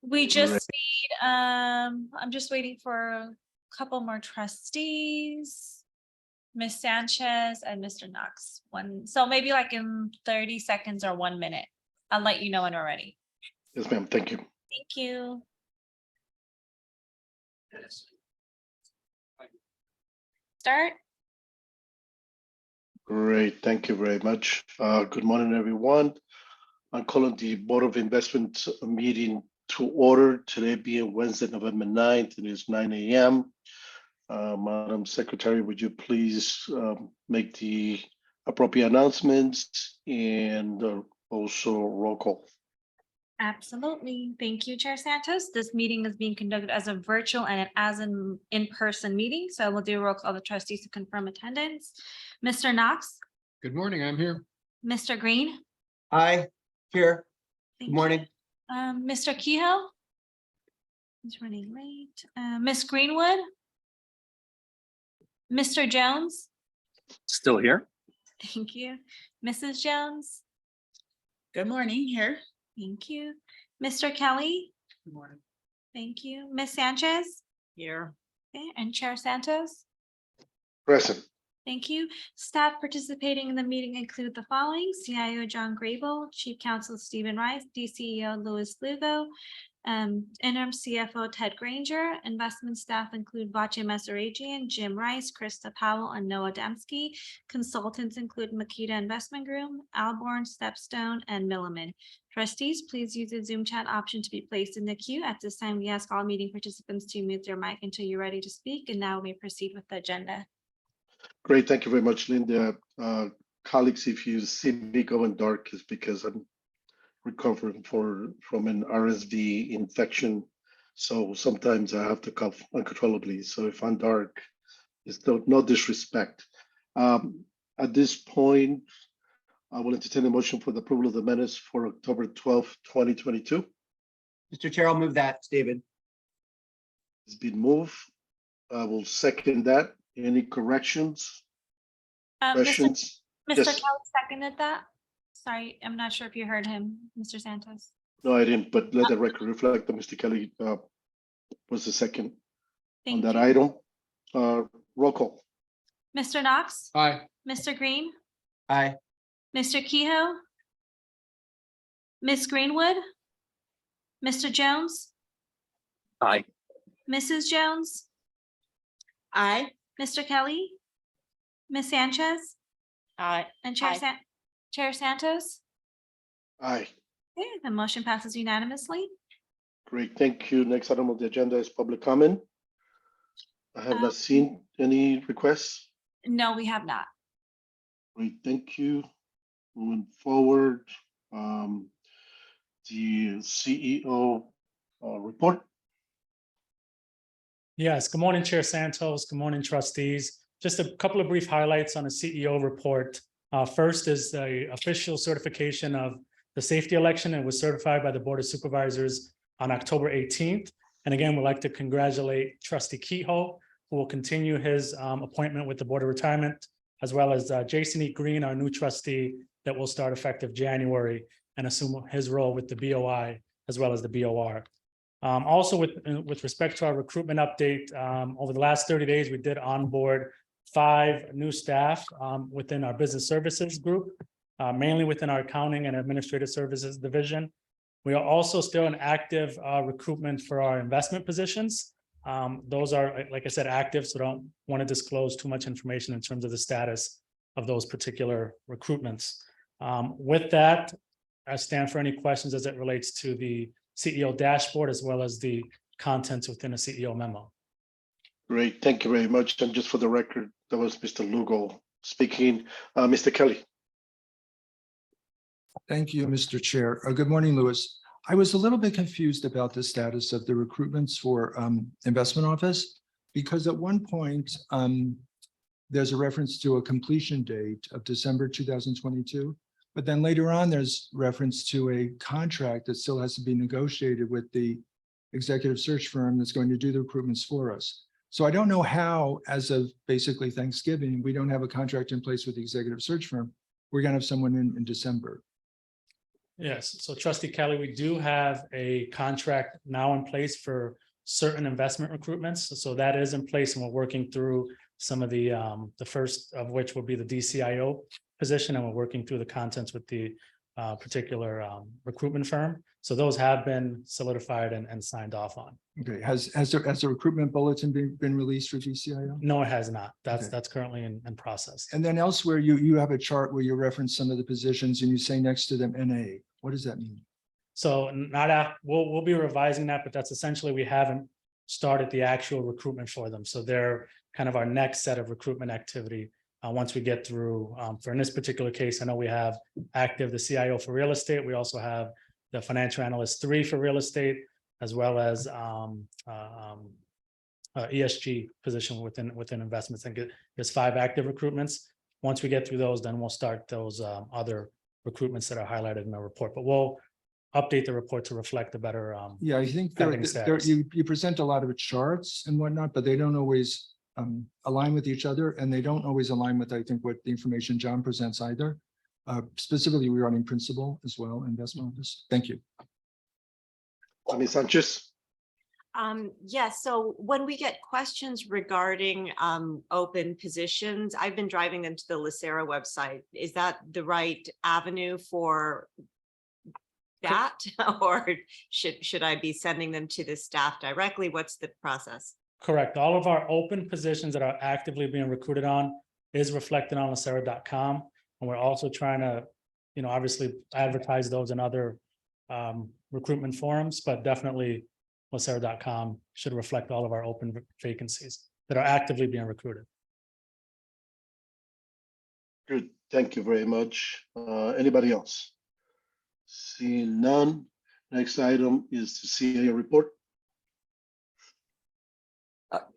We just need, I'm just waiting for a couple more trustees. Miss Sanchez and Mr. Knox. So maybe like in 30 seconds or 1 minute. I'll let you know when we're ready. Yes, ma'am. Thank you. Thank you. Start. Great. Thank you very much. Good morning, everyone. I'm calling the Board of Investment meeting to order today being Wednesday, November 9th. It is 9 a.m. Madam Secretary, would you please make the appropriate announcements and also roll call? Absolutely. Thank you, Chair Santos. This meeting is being conducted as a virtual and as an in-person meeting. So we'll do a roll call of the trustees to confirm attendance. Mr. Knox. Good morning, I'm here. Mr. Green. Hi, here. Thank Good morning. you. Mr. Kehoe. He's running late. Miss Greenwood. Mr. Jones. Still here. Thank you. Mrs. Jones. Good morning, here. Thank you. Mr. Kelly. Good morning. Thank you. Miss Sanchez. Here. Okay. And Chair Santos. Present. Thank you. Staff participating in the meeting include the following: CIO John Grable, Chief Counsel Stephen Rice, DCEO Louis Lugo, Interim CFO Ted Granger. Investment staff include Vache Mesaragian, Jim Rice, Krista Powell, and Noah Dembski. Consultants include Makita Investment Group, Alborn, Stepstone, and Milliman. Trustees, please use the Zoom chat option to be placed in the queue. At this time, we ask all meeting participants to mute their mic until you're ready to speak, and now we may proceed with the agenda. Great. Thank you very much, Linda. Colleagues, if you see me going dark, it's because I'm recovering from an RSV infection. So sometimes I have to cough uncontrollably. So if I'm dark, it's no disrespect. At this point, I will entertain a motion for the approval of the minutes for October 12th, 2022. Mr. Chair, I'll move that, David. It's been moved. I will second that. Any corrections, questions? Mr. Yes. Kelly seconded that. Sorry, I'm not sure if you heard him, Mr. Santos. No, I didn't, but let the record reflect that Mr. Kelly was the second on Thank that you. item. Roll call. Mr. Knox. Aye. Mr. Green. Aye. Mr. Kehoe. Miss Greenwood. Mr. Jones. Aye. Mrs. Jones. Aye. Mr. Kelly. Miss Sanchez. Aye. And Aye. Chair Santos. Aye. Okay, the motion passes unanimously. Great, thank you. Next item on the agenda is public comment. I have not seen any requests. No, we have not. Great, thank you. Moving forward, the CEO report. Yes, good morning, Chair Santos. Good morning, trustees. Just a couple of brief highlights on the CEO report. First is the official certification of the safety election. It was certified by the Board of Supervisors on October 18th. And again, we'd like to congratulate Trustee Kehoe, who will continue his appointment with the Board of Retirement, as well as Jason E. Green, our new trustee that will start effective January and assume his role with the BOI as well as the BOR. Also, with respect to our recruitment update, over the last 30 days, we did onboard 5 new staff within our business services group, mainly within our accounting and administrative services division. We are also still in active recruitment for our investment positions. Those are, like I said, active, so don't want to disclose too much information in terms of the status of those particular recruitments. With that, I stand for any questions as it relates to the CEO dashboard, as well as the contents within a CEO memo. Great, thank you very much. And just for the record, that was Mr. Lugo speaking. Mr. Kelly. Thank you, Mr. Chair. Good morning, Louis. I was a little bit confused about the status of the recruitments for investment office, because at one point, there's a reference to a completion date of December 2022. But then later on, there's reference to a contract that still has to be negotiated with the executive search firm that's going to do the recruitments for us. So I don't know how, as of basically Thanksgiving, we don't have a contract in place with the executive search firm. We're going to have someone in December. Yes, so trustee Kelly, we do have a contract now in place for certain investment recruitments. So that is in place and we're working through some of the first of which will be the DCIO position, and we're working through the contents with the particular recruitment firm. So those have been solidified and signed off on. Okay, has the recruitment bulletin been released for DCIO? No, it has not. Okay. That's currently in process. And then elsewhere, you have a chart where you reference some of the positions and you say next to them NA. What does that mean? So we'll be revising that, but that's essentially, we haven't started the actual recruitment for them. So they're kind of our next set of recruitment activity. Once we get through, for in this particular case, I know we have active the CIO for real estate. We also have the financial analyst 3 for real estate, as well as ESG position within investments. And there's 5 active recruitments. Once we get through those, then we'll start those other recruitments that are highlighted in the report, but we'll update the report to reflect a better. Yeah, I think pending status. you present a lot of charts and whatnot, but they don't always align with each other, and they don't always align with, I think, what the information John presents either. Specifically regarding principal as well, investment office. Thank you. Ms. Sanchez. Yes, so when we get questions regarding open positions, I've been driving them to the LACERA website. Is that the right avenue for that? Or should I be sending them to the staff directly? What's the process? Correct. All of our open positions that are actively being recruited on is reflected on LACERA.com. And we're also trying to, obviously advertise those in other recruitment forums, but definitely LACERA.com should reflect all of our open vacancies that are actively being recruited. Good, thank you very much. Anybody else? Seeing none, next item is the CIO report.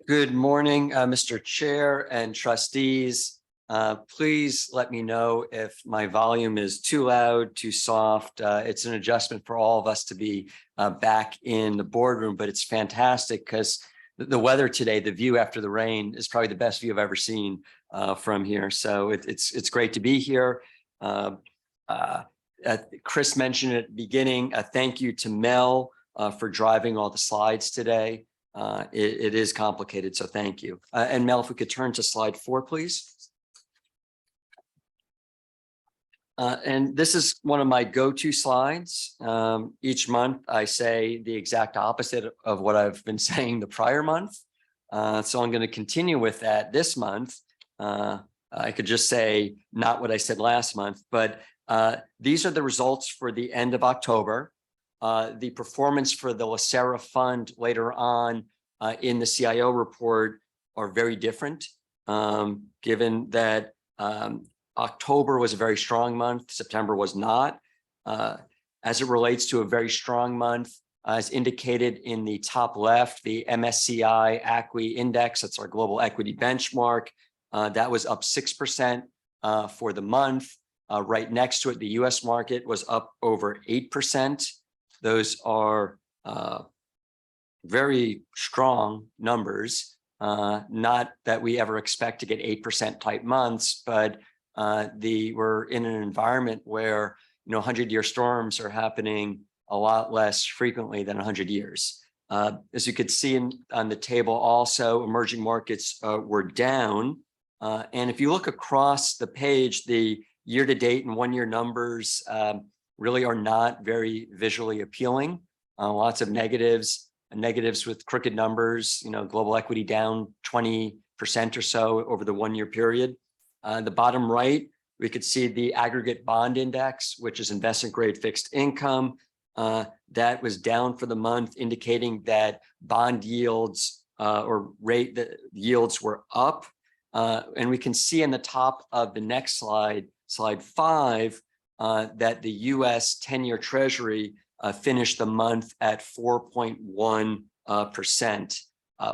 Good morning, Mr. Chair and trustees. Please let me know if my volume is too loud, too soft. It's an adjustment for all of us to be back in the boardroom, but it's fantastic because the weather today, the view after the rain, is probably the best view I've ever seen from here. So it's great to be here. Chris mentioned at the beginning, a thank you to Mel for driving all the slides today. It is complicated, so thank you. And Mel, if we could turn to slide 4, please. And this is one of my go-to slides. Each month I say the exact opposite of what I've been saying the prior month. So I'm going to continue with that this month. I could just say not what I said last month, but these are the results for the end of October. The performance for the LACERA fund later on in the CIO report are very different, given that October was a very strong month. September was not. As it relates to a very strong month, as indicated in the top left, the MSCI ACWI index, that's our global equity benchmark, that was up 6% for the month. Right next to it, the US market was up over 8%. Those are very strong numbers. Not that we ever expect to get 8% type months, but we're in an environment where 100-year storms are happening a lot less frequently than 100 years. As you could see on the table, also emerging markets were down. And if you look across the page, the year-to-date and one-year numbers really are not very visually appealing. Lots of negatives with crooked numbers. Global equity down 20% or so over the one-year period. The bottom right, we could see the aggregate bond index, which is investment grade fixed income. That was down for the month, indicating that bond yields the yields were up. And we can see in the top of the next slide, slide 5, that the US 10-year Treasury finished the month at 4.1%.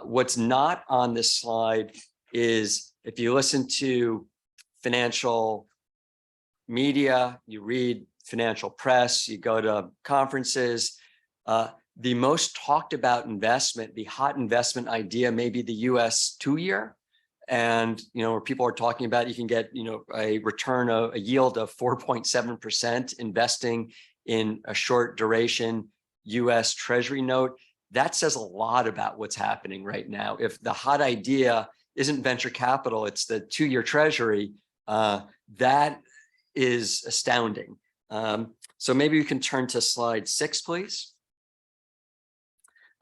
What's not on this slide is if you listen to financial media, you read financial press, you go to conferences, the most talked about investment, the hot investment idea may be the US 2-year. And, where people are talking about you can get, a return of a yield of 4.7% investing in a short duration US Treasury note. That says a lot about what's happening right now. If the hot idea isn't venture capital, it's the 2-year Treasury, that is astounding. So maybe we can turn to slide 6, please.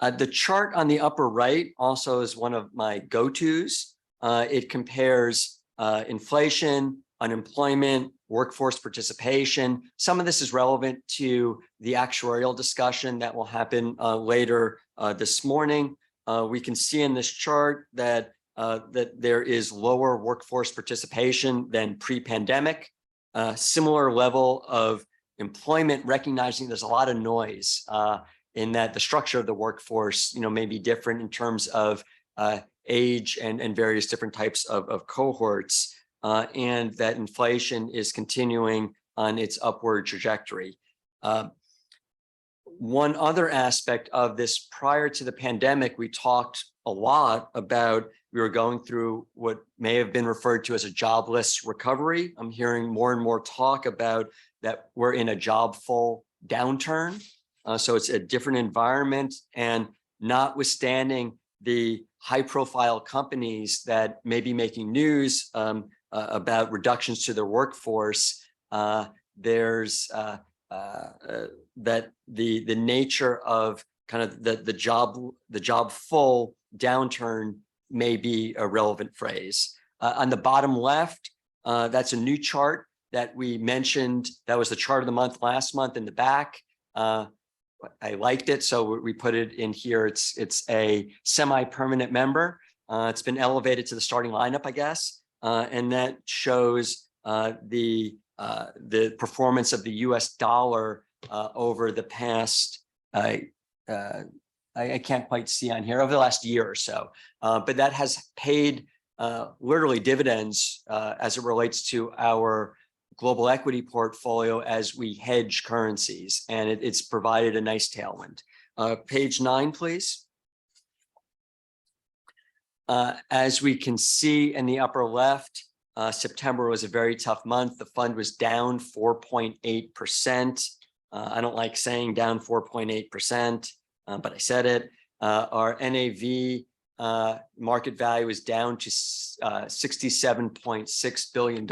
The chart on the upper right also is one of my go-tos. It compares inflation, unemployment, workforce participation. Some of this is relevant to the actuarial discussion that will happen later this morning. We can see in this chart that there is lower workforce participation than pre-pandemic, similar level of employment, recognizing there's a lot of noise in that the structure of the workforce, may be different in terms of age and various different types of cohorts, and that inflation is continuing on its upward trajectory. One other aspect of this, prior to the pandemic, we talked a lot about, we were going through what may have been referred to as a jobless recovery. I'm hearing more and more talk about that we're in a job full downturn. So it's a different environment, and notwithstanding the high profile companies that may be making news about reductions to their workforce, there's that the nature of kind of the job full downturn may be a relevant phrase. On the bottom left, that's a new chart that we mentioned. That was the chart of the month last month in the back. I liked it, so we put it in here. It's a semi-permanent member. It's been elevated to the starting lineup, I guess, and that shows the performance of the U.S. dollar over the past. I can't quite see on here, over the last year or so, but that has paid literally dividends as it relates to our global equity portfolio as we hedge currencies, and it's provided a nice tailwind. Page 9, please. As we can see in the upper left, September was a very tough month. The fund was down 4.8%. I don't like saying down 4.8%, but I said it. Our NAV market value is down to $67.6 billion.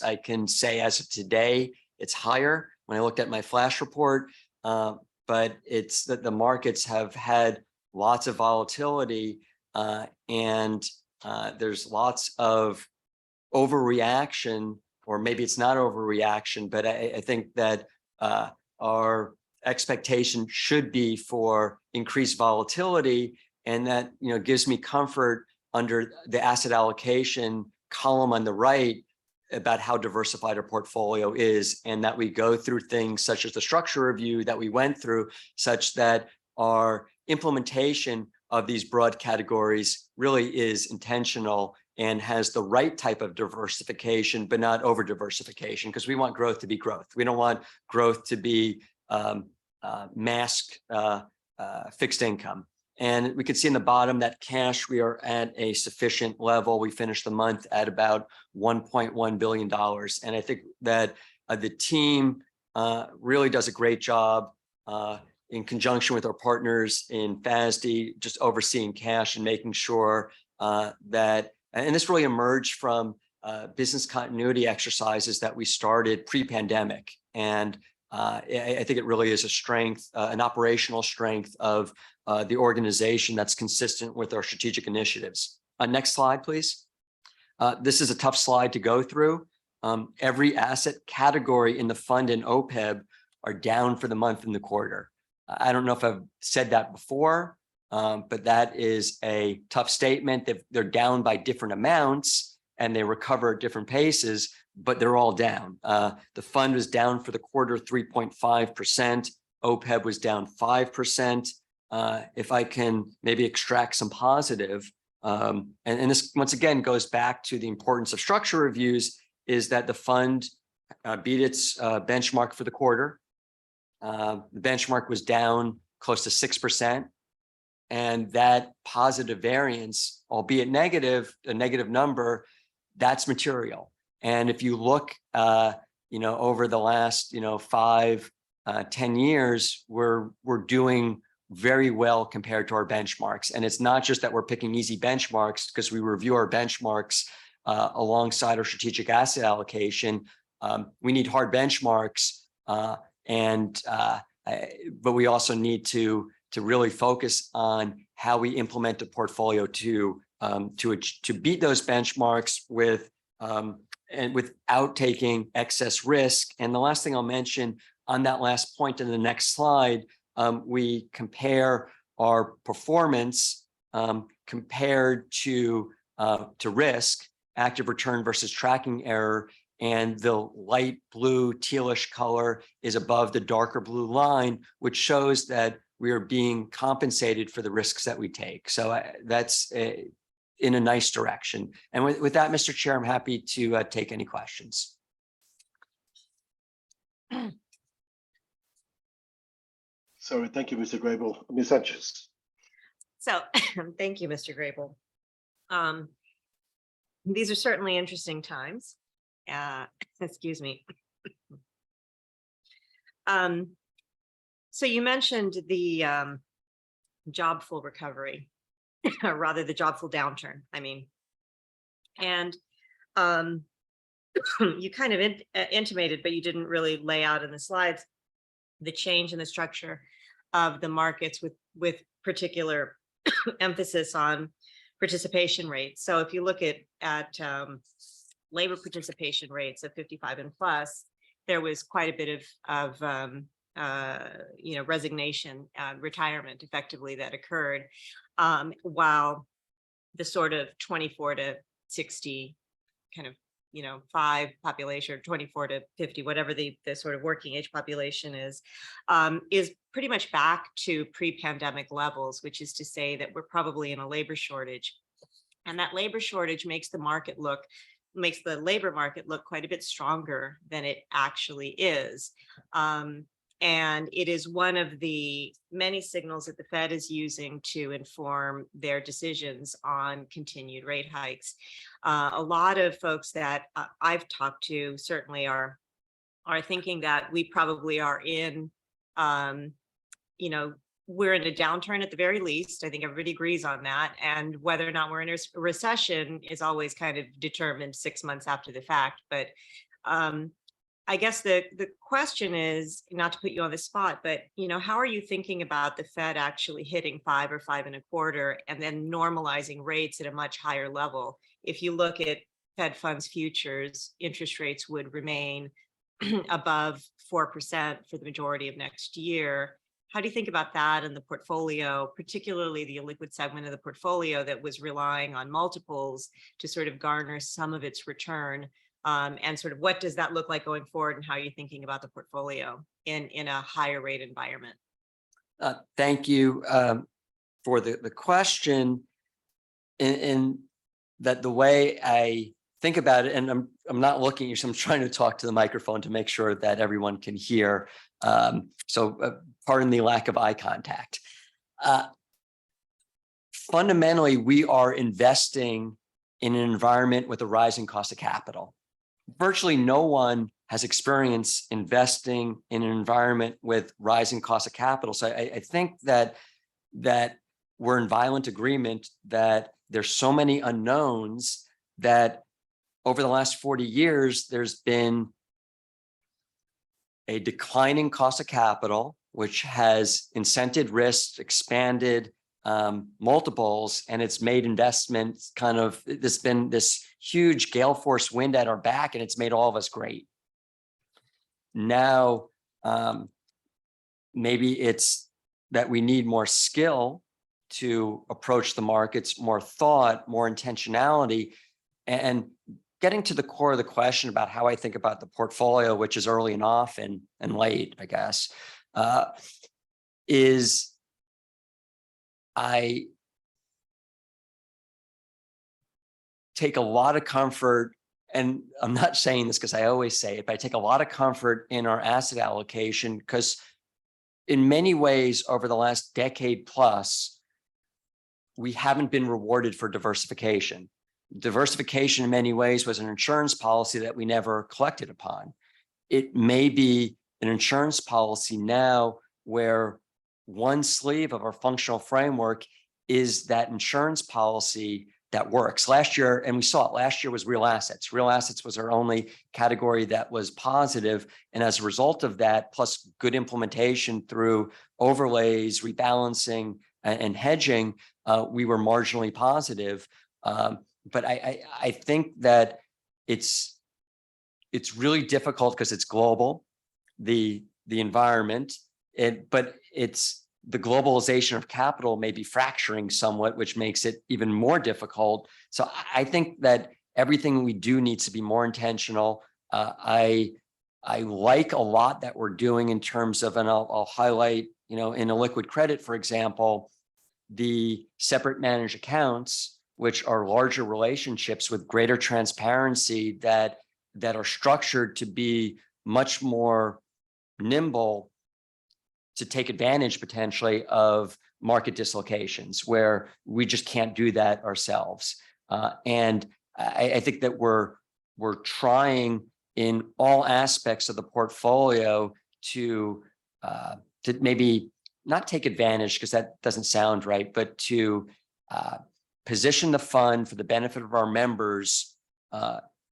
I can say as of today, it's higher when I looked at my flash report, but it's that the markets have had lots of volatility, and there's lots of overreaction, or maybe it's not overreaction, but I think that our expectation should be for increased volatility. And that gives me comfort under the asset allocation column on the right about how diversified our portfolio is, and that we go through things such as the structure review that we went through, such that our implementation of these broad categories really is intentional and has the right type of diversification, but not over diversification, because we want growth to be growth. We don't want growth to be masked fixed income. And we can see in the bottom that cash, we are at a sufficient level. We finished the month at about $1.1 billion. And I think that the team really does a great job in conjunction with our partners in FASD, just overseeing cash and making sure that, and this really emerged from business continuity exercises that we started pre-pandemic. And I think it really is a strength, an operational strength of the organization that's consistent with our strategic initiatives. Next slide, please. This is a tough slide to go through. Every asset category in the fund and OPEB are down for the month and the quarter. I don't know if I've said that before, but that is a tough statement. They're down by different amounts and they recover at different paces, but they're all down. The fund was down for the quarter 3.5%. OPEB was down 5%. If I can maybe extract some positive, and this once again goes back to the importance of structure reviews, is that the fund beat its benchmark for the quarter. The benchmark was down close to 6%. And that positive variance, albeit negative, a negative number, that's material. And if you look, over the last, 5 10 years, we're doing very well compared to our benchmarks. And it's not just that we're picking easy benchmarks, because we review our benchmarks alongside our strategic asset allocation. We need hard benchmarks, but we also need to really focus on how we implement the portfolio to beat those benchmarks and without taking excess risk. And the last thing I'll mention on that last point in the next slide, we compare our performance compared to risk, active return versus tracking error, and the light blue tealish color is above the darker blue line, which shows that we are being compensated for the risks that we take. So that's in a nice direction. And with that, Mr. Chair, I'm happy to take any questions. Sorry, thank you, Mr. Grable. Ms. Sanchez. So thank you, Mr. Grable. These are certainly interesting times. Excuse me. So you mentioned the jobful recovery, or rather the jobful downturn, I mean. And you kind of intimated, but you didn't really lay out in the slides, the change in the structure of the markets with particular emphasis on participation rates. So if you look at labor participation rates of 55 and plus, there was quite a bit of resignation, retirement effectively that occurred, while the sort of 24 to 60 kind of 5 population, or 24 to 50, whatever the sort of working age population is pretty much back to pre-pandemic levels, which is to say that we're probably in a labor shortage. And that labor shortage makes the labor market look quite a bit stronger than it actually is. And it is one of the many signals that the Fed is using to inform their decisions on continued rate hikes. A lot of folks that I've talked to certainly are thinking that we probably are in, we're in a downturn at the very least. I think everybody agrees on that. And whether or not we're in a recession is always kind of determined 6 months after the fact. But I guess the question is, not to put you on the spot, but how are you thinking about the Fed actually hitting 5 or 5 1/4 and then normalizing rates at a much higher level? If you look at Fed funds futures, interest rates would remain above 4% for the majority of next year. How do you think about that in the portfolio, particularly the illiquid segment of the portfolio that was relying on multiples to sort of garner some of its return? And sort of what does that look like going forward, and how are you thinking about the portfolio in a higher rate environment? Thank you for the question. In that the way I think about it, and I'm not looking at you, so I'm trying to talk to the microphone to make sure that everyone can hear. So pardon the lack of eye contact. Fundamentally, we are investing in an environment with a rising cost of capital. Virtually no one has experience investing in an environment with rising cost of capital. So I think that we're in violent agreement that there's so many unknowns that over the last 40 years, there's been a declining cost of capital, which has incented risks, expanded multiples, and it's made investments there's been this huge gale force wind at our back, and it's made all of us great. Now, maybe it's that we need more skill to approach the markets, more thought, more intentionality, and getting to the core of the question about how I think about the portfolio, which is early and often and late, I guess, is I take a lot of comfort, and I'm not saying this because I always say it, but I take a lot of comfort in our asset allocation because in many ways over the last decade plus, we haven't been rewarded for diversification. Diversification in many ways was an insurance policy that we never collected upon. It may be an insurance policy now where one sleeve of our functional framework is that insurance policy that works. Last year, and we saw it, last year was real assets. Real assets was our only category that was positive. And as a result of that, plus good implementation through overlays, rebalancing, and hedging, we were marginally positive. But I think that it's really difficult because it's global, the environment, but it's the globalization of capital may be fracturing somewhat, which makes it even more difficult. So I think that everything we do needs to be more intentional. I like a lot that we're doing in terms of, and I'll highlight, in a liquid credit, for example, the separate managed accounts, which are larger relationships with greater transparency that are structured to be much more nimble to take advantage potentially of market dislocations where we just can't do that ourselves. And I think that we're trying in all aspects of the portfolio to maybe not take advantage, because that doesn't sound right, but to position the fund for the benefit of our members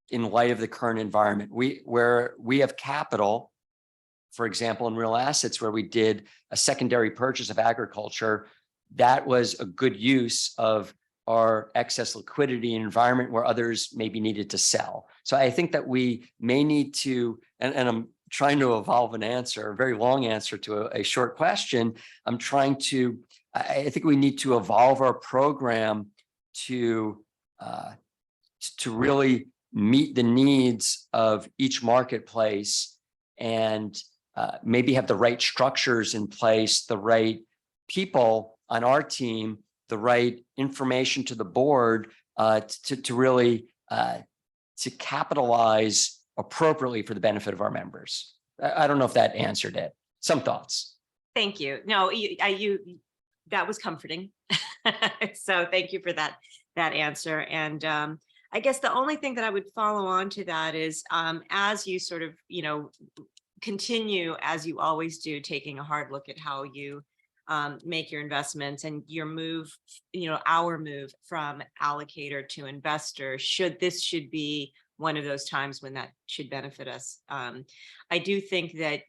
in light of the current environment. Where we have capital, for example, in real assets, where we did a secondary purchase of agriculture, that was a good use of our excess liquidity in an environment where others maybe needed to sell. So I think that we may need to, and I'm trying to evolve an answer, a very long answer to a short question. I think we need to evolve our program to really meet the needs of each marketplace and maybe have the right structures in place, the right people on our team, the right information to the board to really to capitalize appropriately for the benefit of our members. I don't know if that answered it. Some thoughts. Thank you. No, that was comforting. So thank you for that answer. And I guess the only thing that I would follow on to that is as you sort of, continue, as you always do, taking a hard look at how you make your investments and your move, our move from allocator to investor, should be one of those times when that should benefit us. I do think that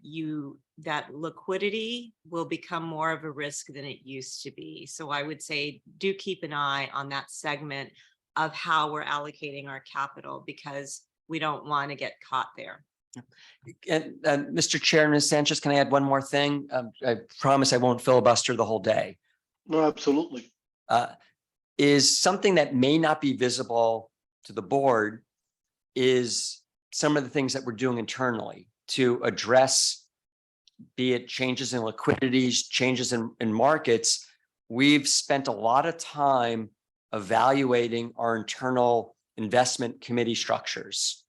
that liquidity will become more of a risk than it used to be. So I would say do keep an eye on that segment of how we're allocating our capital, because we don't want to get caught there. And Mr. Chair, Ms. Sanchez, can I add one more thing? I promise I won't filibuster the whole day. No, absolutely. Is something that may not be visible to the board is some of the things that we're doing internally to address, be it changes in liquidities, changes in markets. We've spent a lot of time evaluating our internal investment committee structures.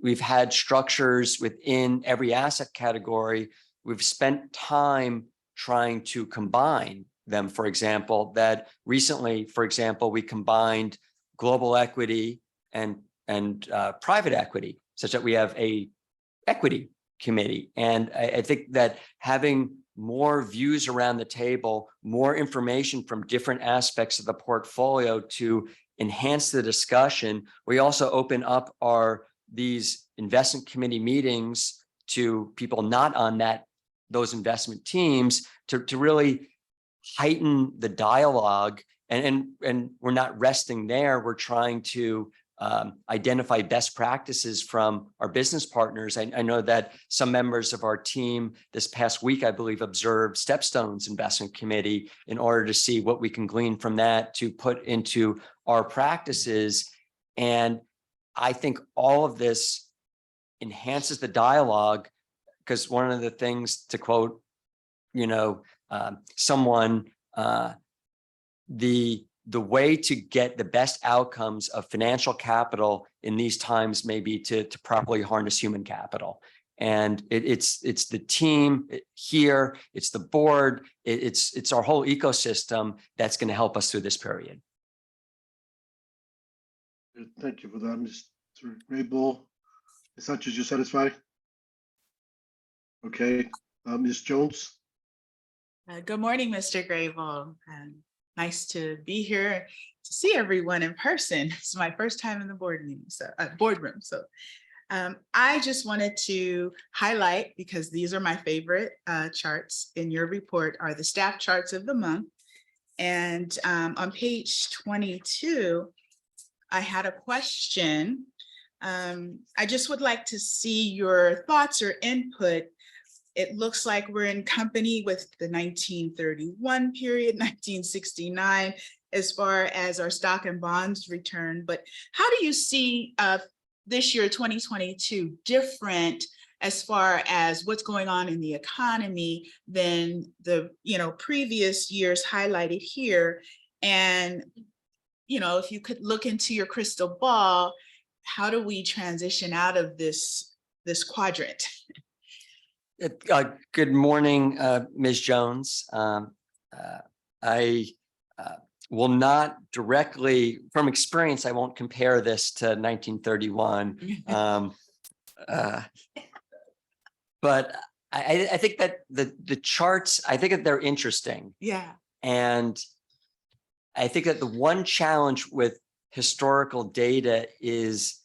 We've had structures within every asset category. We've spent time trying to combine them. For example, that recently, for example, we combined global equity and private equity, such that we have a equity committee. And I think that having more views around the table, more information from different aspects of the portfolio to enhance the discussion. We also open up these investment committee meetings to people not on those investment teams to really heighten the dialogue. And we're not resting there. We're trying to identify best practices from our business partners. I know that some members of our team this past week, I believe, observed Stepstone's investment committee in order to see what we can glean from that to put into our practices. And I think all of this enhances the dialogue, because one of the things, to quote, someone, the way to get the best outcomes of financial capital in these times may be to properly harness human capital. And it's the team here, it's the board, it's our whole ecosystem that's going to help us through this period. Thank you for that, Mr. Grable. Ms. Sanchez, you satisfied? Okay, Ms. Jones? Good morning, Mr. Grable. Nice to be here to see everyone in person. It's my first time in the boardroom. So I just wanted to highlight, because these are my favorite charts in your report, are the staff charts of the month. And on page 22, I had a question. I just would like to see your thoughts or input. It looks like we're in company with the 1931 period, 1969, as far as our stock and bonds return. But how do you see this year, 2022, different as far as what's going on in the economy than the previous years highlighted here? And if you could look into your crystal ball, how do we transition out of this quadrant? Good morning, Ms. Jones. I will not directly, from experience, I won't compare this to 1931. But I think that the charts, I think that they're interesting. Yeah. And I think that the one challenge with historical data is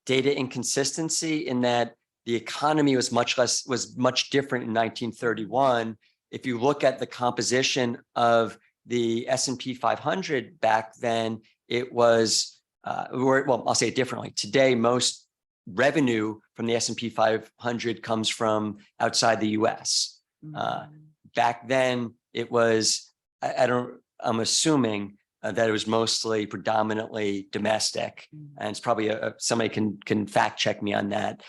data inconsistency, in that the economy was much different in 1931. If you look at the composition of the S&P 500 back then, it was, well, I'll say it differently. Today, most revenue from the S&P 500 comes from outside the US. Back then, it was, I'm assuming that it was mostly predominantly domestic, and it's probably somebody can fact check me on that.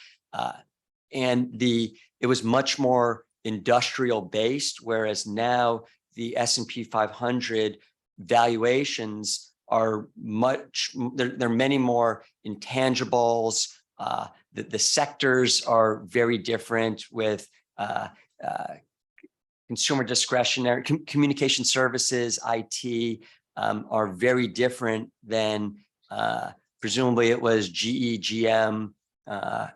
And it was much more industrial based, whereas now the S&P 500 valuations are there are many more intangibles. The sectors are very different, with consumer discretionary, communication services, IT are very different than presumably it was GE, GM,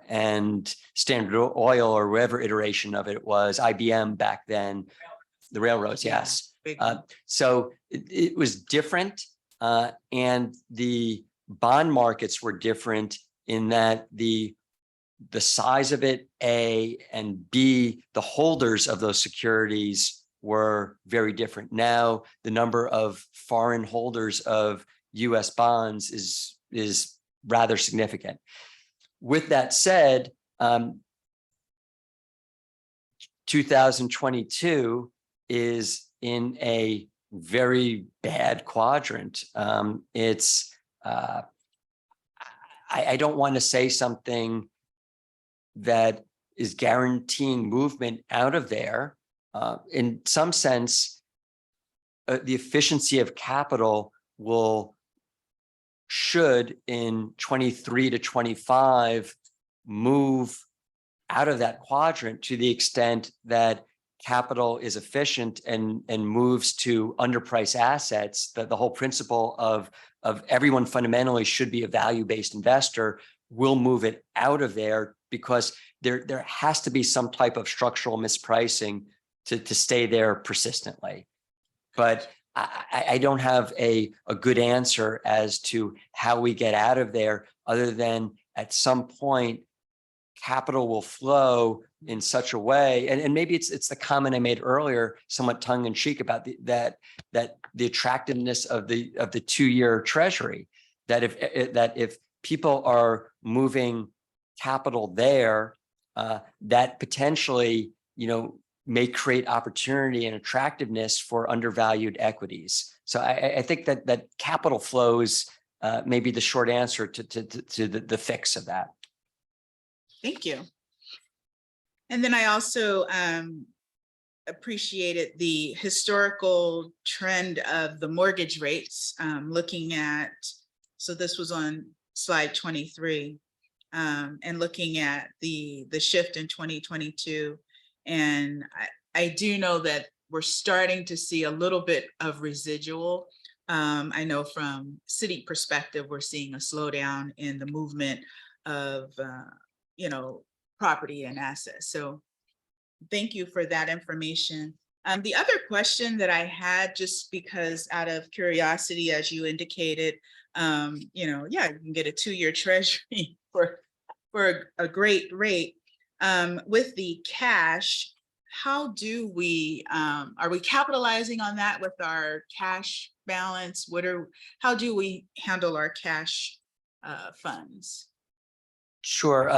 and Standard Oil, or whatever iteration of it was, IBM back then, the railroads, yes. So it was different, and the bond markets were different in that the size of it, A, and B, the holders of those securities were very different. Now, the number of foreign holders of US bonds is rather significant. With that said, 2022 is in a very bad quadrant. I don't want to say something that is guaranteeing movement out of there. In some sense, the efficiency of capital should in 23 to 25 move out of that quadrant, to the extent that capital is efficient and moves to underpriced assets. That the whole principle of everyone fundamentally should be a value-based investor will move it out of there, because there has to be some type of structural mispricing to stay there persistently. But I don't have a good answer as to how we get out of there, other than at some point capital will flow in such a way, and maybe it's the comment I made earlier, somewhat tongue in cheek, about that the attractiveness of the 2-year treasury, that if people are moving capital there, that potentially may create opportunity and attractiveness for undervalued equities. So I think that capital flows may be the short answer to the fix of that. Thank you. And then I also appreciated the historical trend of the mortgage rates, looking at, so this was on slide 23, and looking at the shift in 2022. And I do know that we're starting to see a little bit of residual. I know from city perspective, we're seeing a slowdown in the movement of, property and assets. So Thank you for that information. The other question that I had, just because out of curiosity, as you indicated, you know, yeah, you can get a 2-year treasury for a great rate. With the cash, how do we, are we capitalizing on that with our cash balance? How do we handle our cash funds? Sure.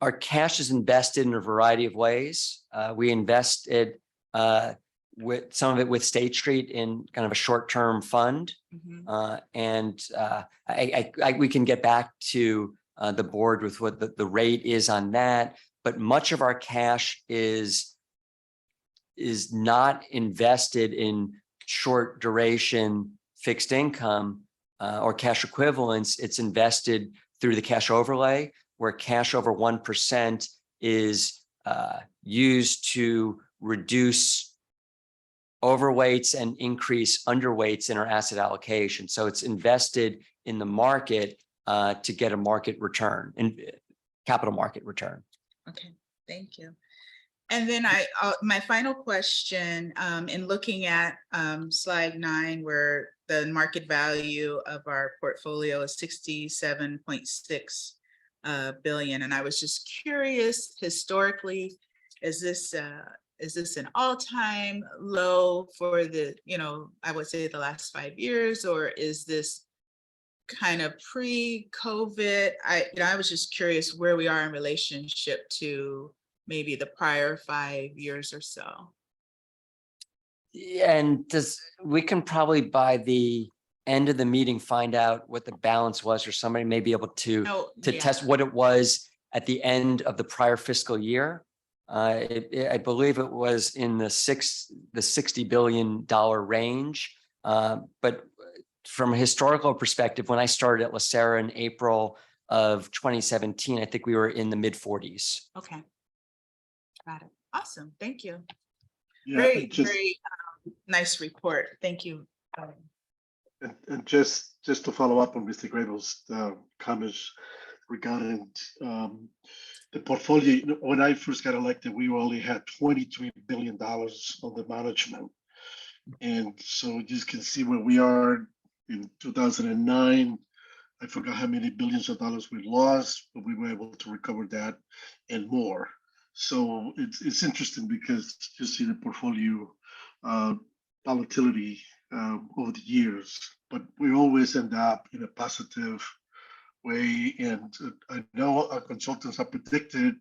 Our cash is invested in a variety of ways. We invest it with some of it with State Street in kind of a short-term fund. Mhm. We can get back to the board with what the rate is on that, but much of our cash is not invested in short duration fixed income or cash equivalents. It's invested through the cash overlay, where cash over 1% is used to reduce overweights and increase underweights in our asset allocation. So it's invested in the market to get a market return and capital market return. Okay, thank you. And then my final question, in looking at slide 9, where the market value of our portfolio is 67.6 billion. And I was just curious, historically, is this an all-time low for the, you know, I would say the last 5 years, or is this kind of pre-COVID? I was just curious where we are in relationship to maybe the prior 5 years or so. And we can probably by the end of the meeting find out what the balance was, or somebody may be able to test what it was at the end of the prior fiscal year. I believe it was in the $60 billion range. But from a historical perspective, when I started at LACERA in April of 2017, I think we were in the mid 40s. Okay. Got it. Awesome. Thank you. Yeah, Very nice report. Thank you. And just to follow up on Mr. Grable's comments regarding the portfolio. You know, when I first got elected, we only had $23 billion under management. And so you can see where we are in 2009. I forgot how many billions of dollars we lost, but we were able to recover that and more. So it's interesting because you see the portfolio volatility over the years, but we always end up in a positive way. And I know our consultants have predicted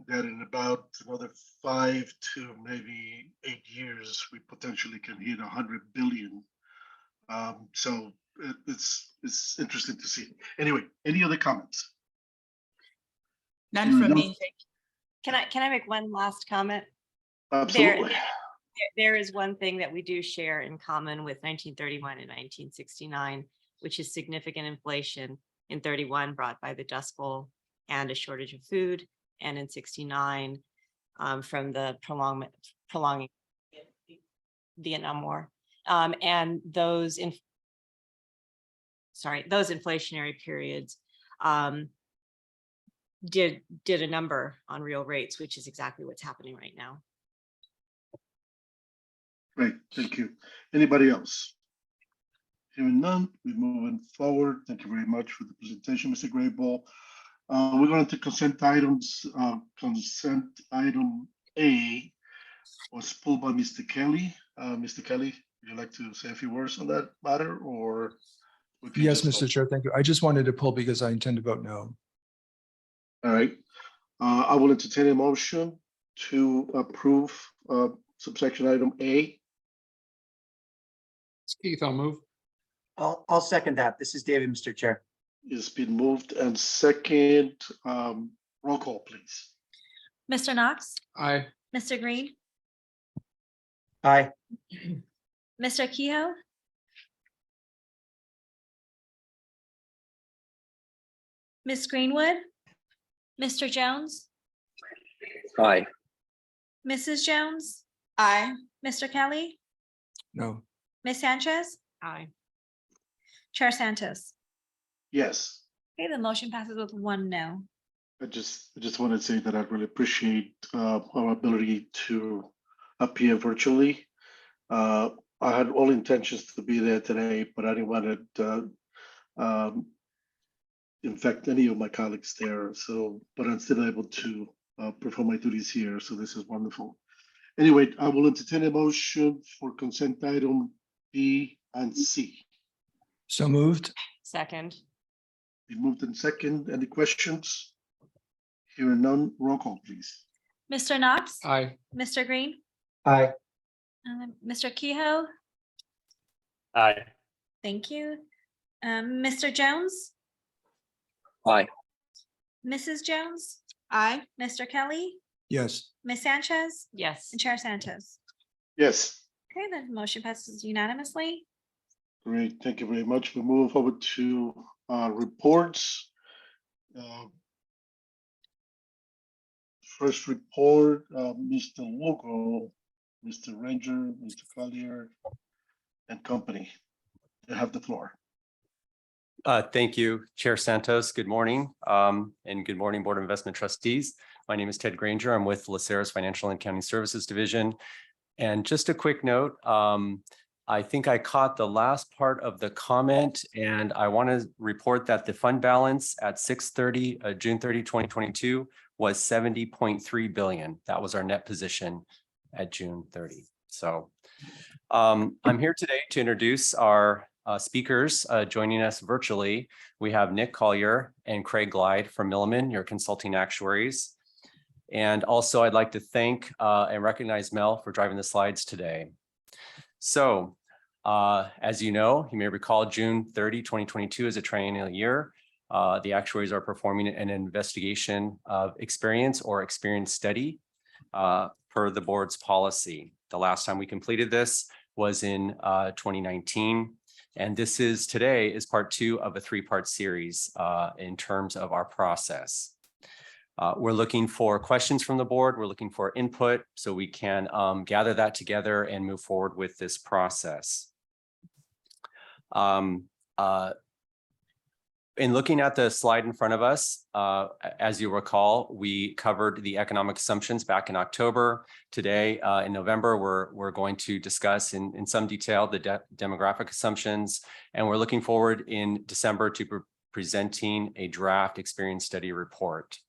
that in about another 5 to maybe 8 years, we potentially can hit 100 billion. So it's interesting to see. Anyway, any other comments? None from me. Thank you. Can I make one last comment? Absolutely. There is one thing that we do share in common with 1931 and 1969, which is significant inflation in 31 brought by the Dust Bowl and a shortage of food, and in 69 from the prolonging Vietnam War. And those inflationary periods did a number on real rates, which is exactly what's happening right now. Great, thank you. Anybody else? Hearing none, we're moving forward. Thank you very much for the presentation, Mr. Grable. We're going to consent items. Consent item A was pulled by Mr. Kelly. Mr. Kelly, would you like to say a few words on that matter, or? Yes, Mr. Chair, thank you. I just wanted to pull because I intend to vote no. All right. I will entertain a motion to approve subsection item A. It's Keith, I'll move. I'll second that. This is David, Mr. Chair. It's been moved and second. Roll call, please. Mr. Knox, Aye. Mr. Green, Aye. Mr. Kehoe, Ms. Greenwood, Mr. Jones, Aye. Mrs. Jones, Aye. Mr. Kelly, No. Ms. Sanchez, Aye. Chair Santos. Yes. Okay, the motion passes with 1 no. I just want to say that I really appreciate our ability to appear virtually. I had all intentions to be there today, but I didn't want to infect any of my colleagues there. So, but I'm still able to perform my duties here. So this is wonderful. Anyway, I will entertain a motion for consent item B and C. So moved. Second. Be moved in second. Any questions? Hearing none, roll call, please. Mr. Knox, Aye. Mr. Green, Aye. Mr. Kehoe, Aye. thank you. Mr. Jones, Aye. Mrs. Jones, Aye. Mr. Kelly, Yes. Ms. Sanchez, Yes. and Chair Santos. Yes, Okay, the motion passes unanimously. great. Thank you very much. We move forward to reports. First report, Mr. Lugo, Mr. Ranger, Mr. Collier, and company. You have the floor. Thank you, Chair Santos. Good morning, and good morning, Board of Investment Trustees. My name is Ted Granger. I'm with LACERA's Financial and Accounting Services Division. And just a quick note, I think I caught the last part of the comment, and I want to report that the fund balance at June 30, 2022 was 70.3 billion. That was our net position at June 30. So I'm here today to introduce our speakers joining us virtually. We have Nick Collier and Craig Glide from Milliman, your consulting actuaries. And also I'd like to thank and recognize Mel for driving the slides today. So as you know, you may recall June 30, 2022 is a triennial year. The actuaries are performing an investigation of experience or experience study per the board's policy. The last time we completed this was in 2019. And this is today is part 2 of a 3-part series in terms of our process. We're looking for questions from the board. We're looking for input so we can gather that together and move forward with this process. In looking at the slide in front of us, as you recall, we covered the economic assumptions back in October. Today, in November, we're going to discuss in some detail the demographic assumptions, and we're looking forward in December to presenting a draft experience study report.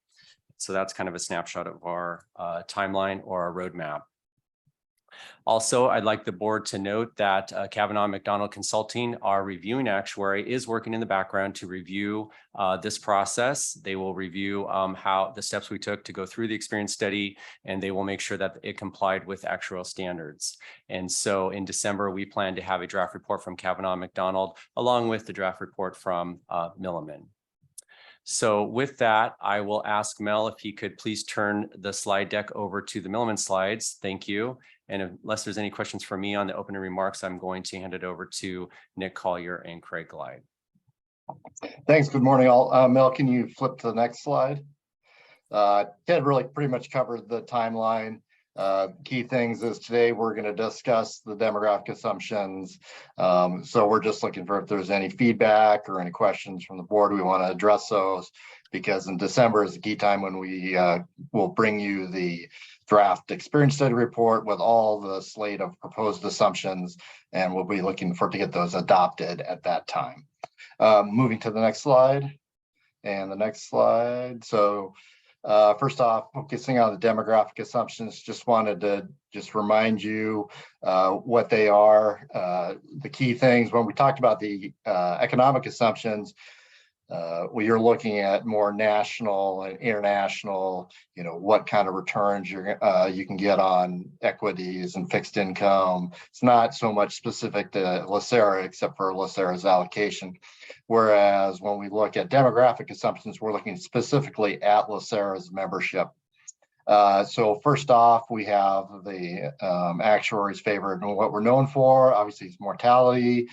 So that's kind of a snapshot of our timeline or our roadmap. Also, I'd like the board to note that Kavanaugh McDonald Consulting, our reviewing actuary, is working in the background to review this process. They will review how the steps we took to go through the experience study, and they will make sure that it complied with actuarial standards. And so in December, we plan to have a draft report from Kavanaugh McDonald, along with the draft report from Milliman. So with that, I will ask Mel if he could please turn the slide deck over to the Milliman slides. Thank you. And unless there's any questions for me on the opening remarks, I'm going to hand it over to Nick Collier and Craig Glide. Thanks. Good morning, all. Mel, can you flip to the next slide? Ted really pretty much covered the timeline. Key things is today we're going to discuss the demographic assumptions. So we're just looking for if there's any feedback or any questions from the board. We want to address those because in December is the key time when we will bring you the draft experience study report with all the slate of proposed assumptions, and we'll be looking for to get those adopted at that time. Moving to the next slide and the next slide. So first off, focusing on the demographic assumptions, just wanted to remind you what they are. The key things when we talked about the economic assumptions, you're looking at more national and international, what kind of returns you can get on equities and fixed income. It's not so much specific to LACERA except for LACERA's allocation. Whereas when we look at demographic assumptions, we're looking specifically at LACERA's membership. So first off, we have the actuaries favorite, and what we're known for, obviously, is mortality.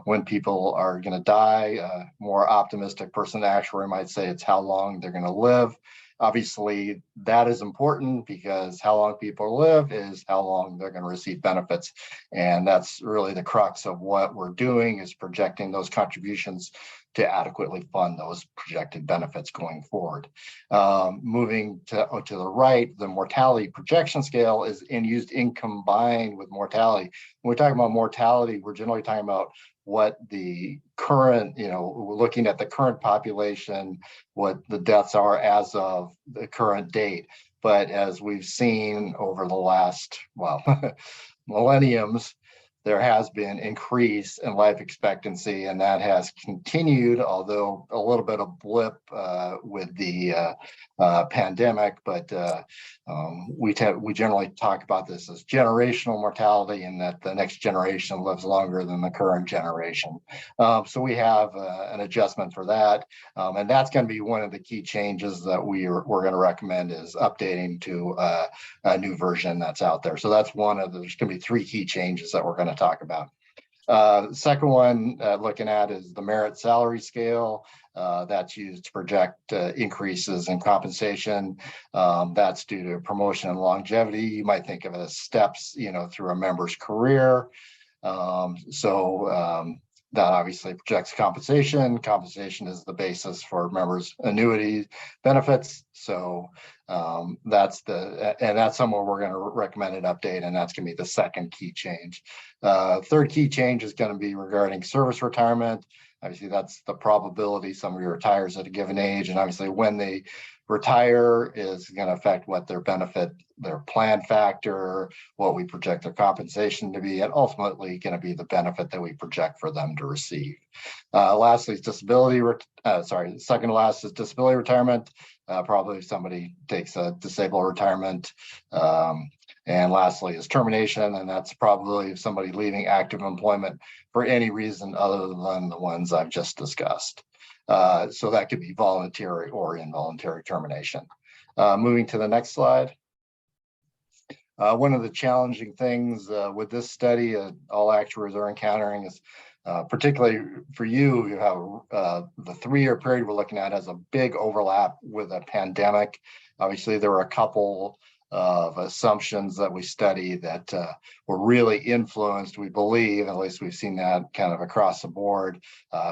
When people are going to die, more optimistic person actuary might say it's how long they're going to live. Obviously, that is important because how long people live is how long they're going to receive benefits. And that's really the crux of what we're doing, is projecting those contributions to adequately fund those projected benefits going forward. Moving to the right, the mortality projection scale is used in combined with mortality. When we're talking about mortality, we're generally talking about what the current, we're looking at the current population, what the deaths are as of the current date. But as we've seen over the last, well, millenniums, there has been increase in life expectancy, and that has continued, although a little bit of blip with the pandemic. But we generally talk about this as generational mortality, and that the next generation lives longer than the current generation. So we have an adjustment for that, and that's going to be one of the key changes that we're going to recommend, is updating to a new version that's out there. So that's one of there's going to be 3 key changes that we're going to talk about. The second one looking at is the merit salary scale. That's used to project increases in compensation. That's due to promotion and longevity. You might think of it as steps, through a member's career. That obviously projects compensation. Compensation is the basis for members' annuity benefits. So that's somewhere we're going to recommend an update, and that's going to be the second key change. Third key change is going to be regarding service retirement. Obviously, that's the probability somebody retires at a given age, and obviously when they retire is going to affect what their benefit, their plan factor, what we project their compensation to be, and ultimately going to be the benefit that we project for them to receive. Lastly is disability. Second to last is disability retirement. Probably if somebody takes a disabled retirement. And lastly is termination, and that's probably if somebody leaving active employment for any reason other than the ones I've just discussed. So that could be voluntary or involuntary termination. Moving to the next slide. One of the challenging things with this study all actuaries are encountering is, particularly for you have the 3-year period we're looking at has a big overlap with a pandemic. Obviously, there were a couple of assumptions that we studied that were really influenced, we believe, at least we've seen that kind of across the board.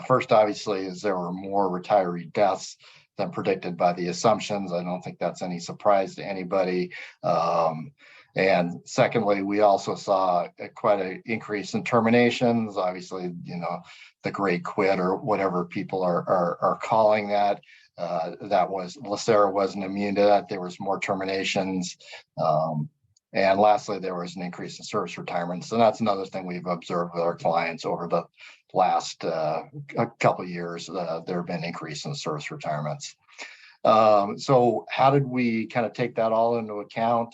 First, obviously, is there were more retiree deaths than predicted by the assumptions. I don't think that's any surprise to anybody. And secondly, we also saw quite an increase in terminations. Obviously, the great quit or whatever people are calling that. That was LACERA wasn't immune to that. There was more terminations. And lastly, there was an increase in service retirements. And that's another thing we've observed with our clients over the last couple of years. There have been an increase in service retirements. So how did we kind of take that all into account?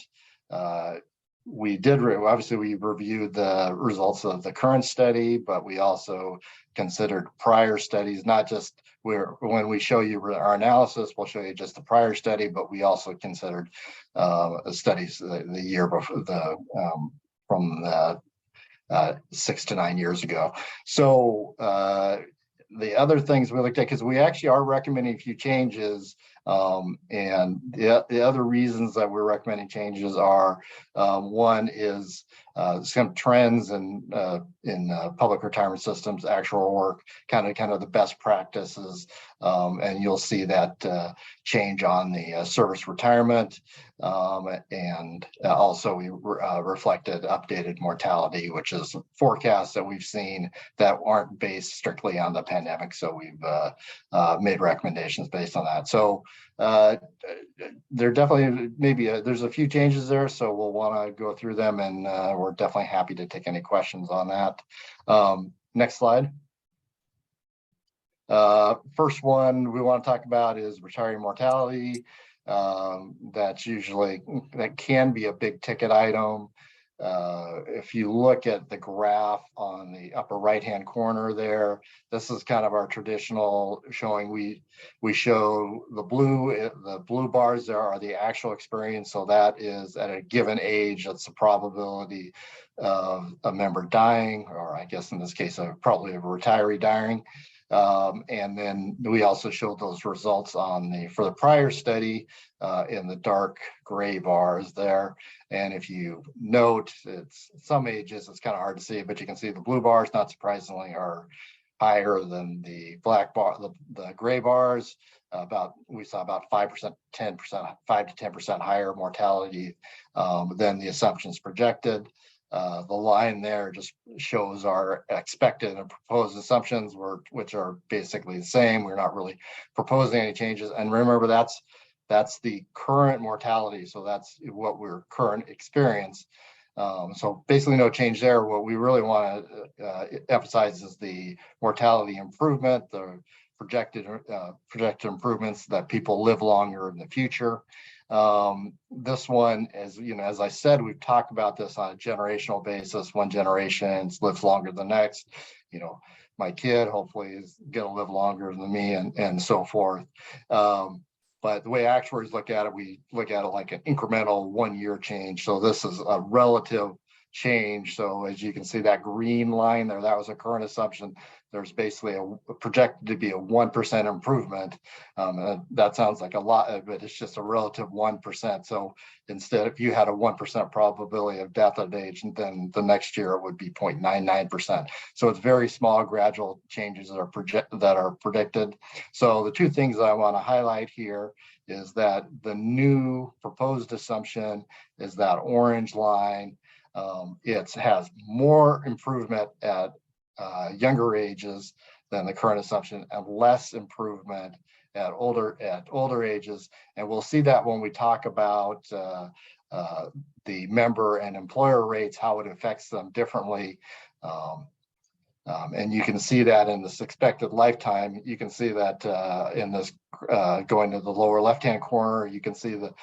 We did, obviously, we reviewed the results of the current study, but we also considered prior studies, not just when we show you our analysis, we'll show you just the prior study, but we also considered studies the year before from 6 to 9 years ago. So the other things we looked at, because we actually are recommending a few changes, and the other reasons that we're recommending changes are, one is some trends in public retirement systems, actual work, kind of the best practices, and you'll see that change on the service retirement, and also we reflected updated mortality, which is forecasts that we've seen that aren't based strictly on the pandemic. So we've made recommendations based on that. So there definitely there's a few changes there, so we'll want to go through them, and we're definitely happy to take any questions on that. Next slide. First one we want to talk about is retiree mortality. That can be a big ticket item. If you look at the graph on the upper right-hand corner there, this is kind of our traditional showing. We show the blue bars there are the actual experience. So that is at a given age, that's the probability of a member dying, or I guess in this case, probably a retiree dying. And then we also showed those results for the prior study in the dark gray bars there. And if you note, it's some ages, it's kind of hard to see, but you can see the blue bars, not surprisingly, are higher than the black bar, the gray bars. We saw about 5%, 10%, 5 to 10% higher mortality than the assumptions projected. The line there just shows our expected and proposed assumptions, which are basically the same. We're not really proposing any changes. And remember, that's the current mortality. So that's what we're current experience. So basically no change there. What we really want to emphasize is the mortality improvement, the projected improvements that people live longer in the future. This one, as I said, we've talked about this on a generational basis. One generation lives longer than the next. My kid hopefully is going to live longer than me, and so forth. But the way actuaries look at it, we look at it like an incremental 1 year change. So this is a relative change. So as you can see, that green line there, that was a current assumption. There's basically projected to be a 1% improvement. That sounds like a lot, but it's just a relative 1%. So instead, if you had a 1% probability of death at age, then the next year it would be 0.99%. So it's very small gradual changes that are predicted. So the two things I want to highlight here is that the new proposed assumption is that orange line. It has more improvement at younger ages than the current assumption, and less improvement at older ages. And we'll see that when we talk about the member and employer rates, how it affects them differently. And you can see that in this expected lifetime. You can see that in this going to the lower left-hand corner, you can see the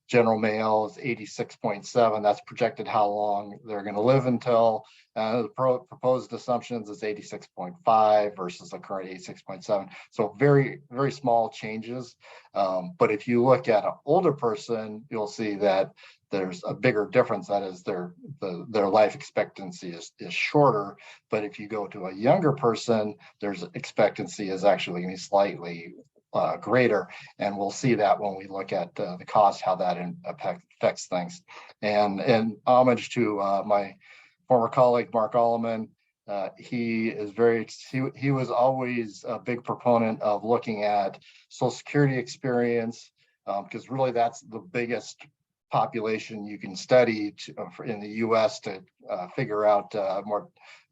general male is 86.7. That's projected how long they're going to live until. The proposed assumptions is 86.5 versus the current 86.7. So very, very small changes. But if you look at an older person, you'll see that there's a bigger difference. That is, their life expectancy is shorter. But if you go to a younger person, their expectancy is actually going to be slightly greater, and we'll see that when we look at the cost, how that affects things. And in homage to my former colleague Mark Alleman, he was always a big proponent of looking at Social Security experience, because really that's the biggest population you can study in the U.S. to figure out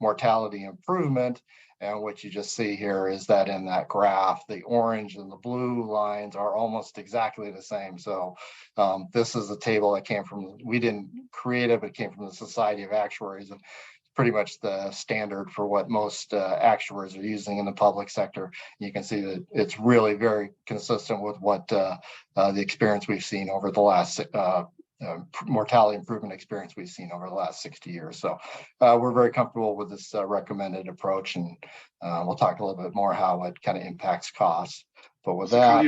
mortality improvement. And what you just see here is that in that graph, the orange and the blue lines are almost exactly the same. So this is a table that came from, we didn't create it, but it came from the Society of Actuaries, and pretty much the standard for what most actuaries are using in the public sector. You can see that it's really very consistent with what the experience we've seen over the last mortality improvement experience we've seen over the last 60 years. So we're very comfortable with this recommended approach, and we'll talk a little bit more how it kind of impacts costs. But with that,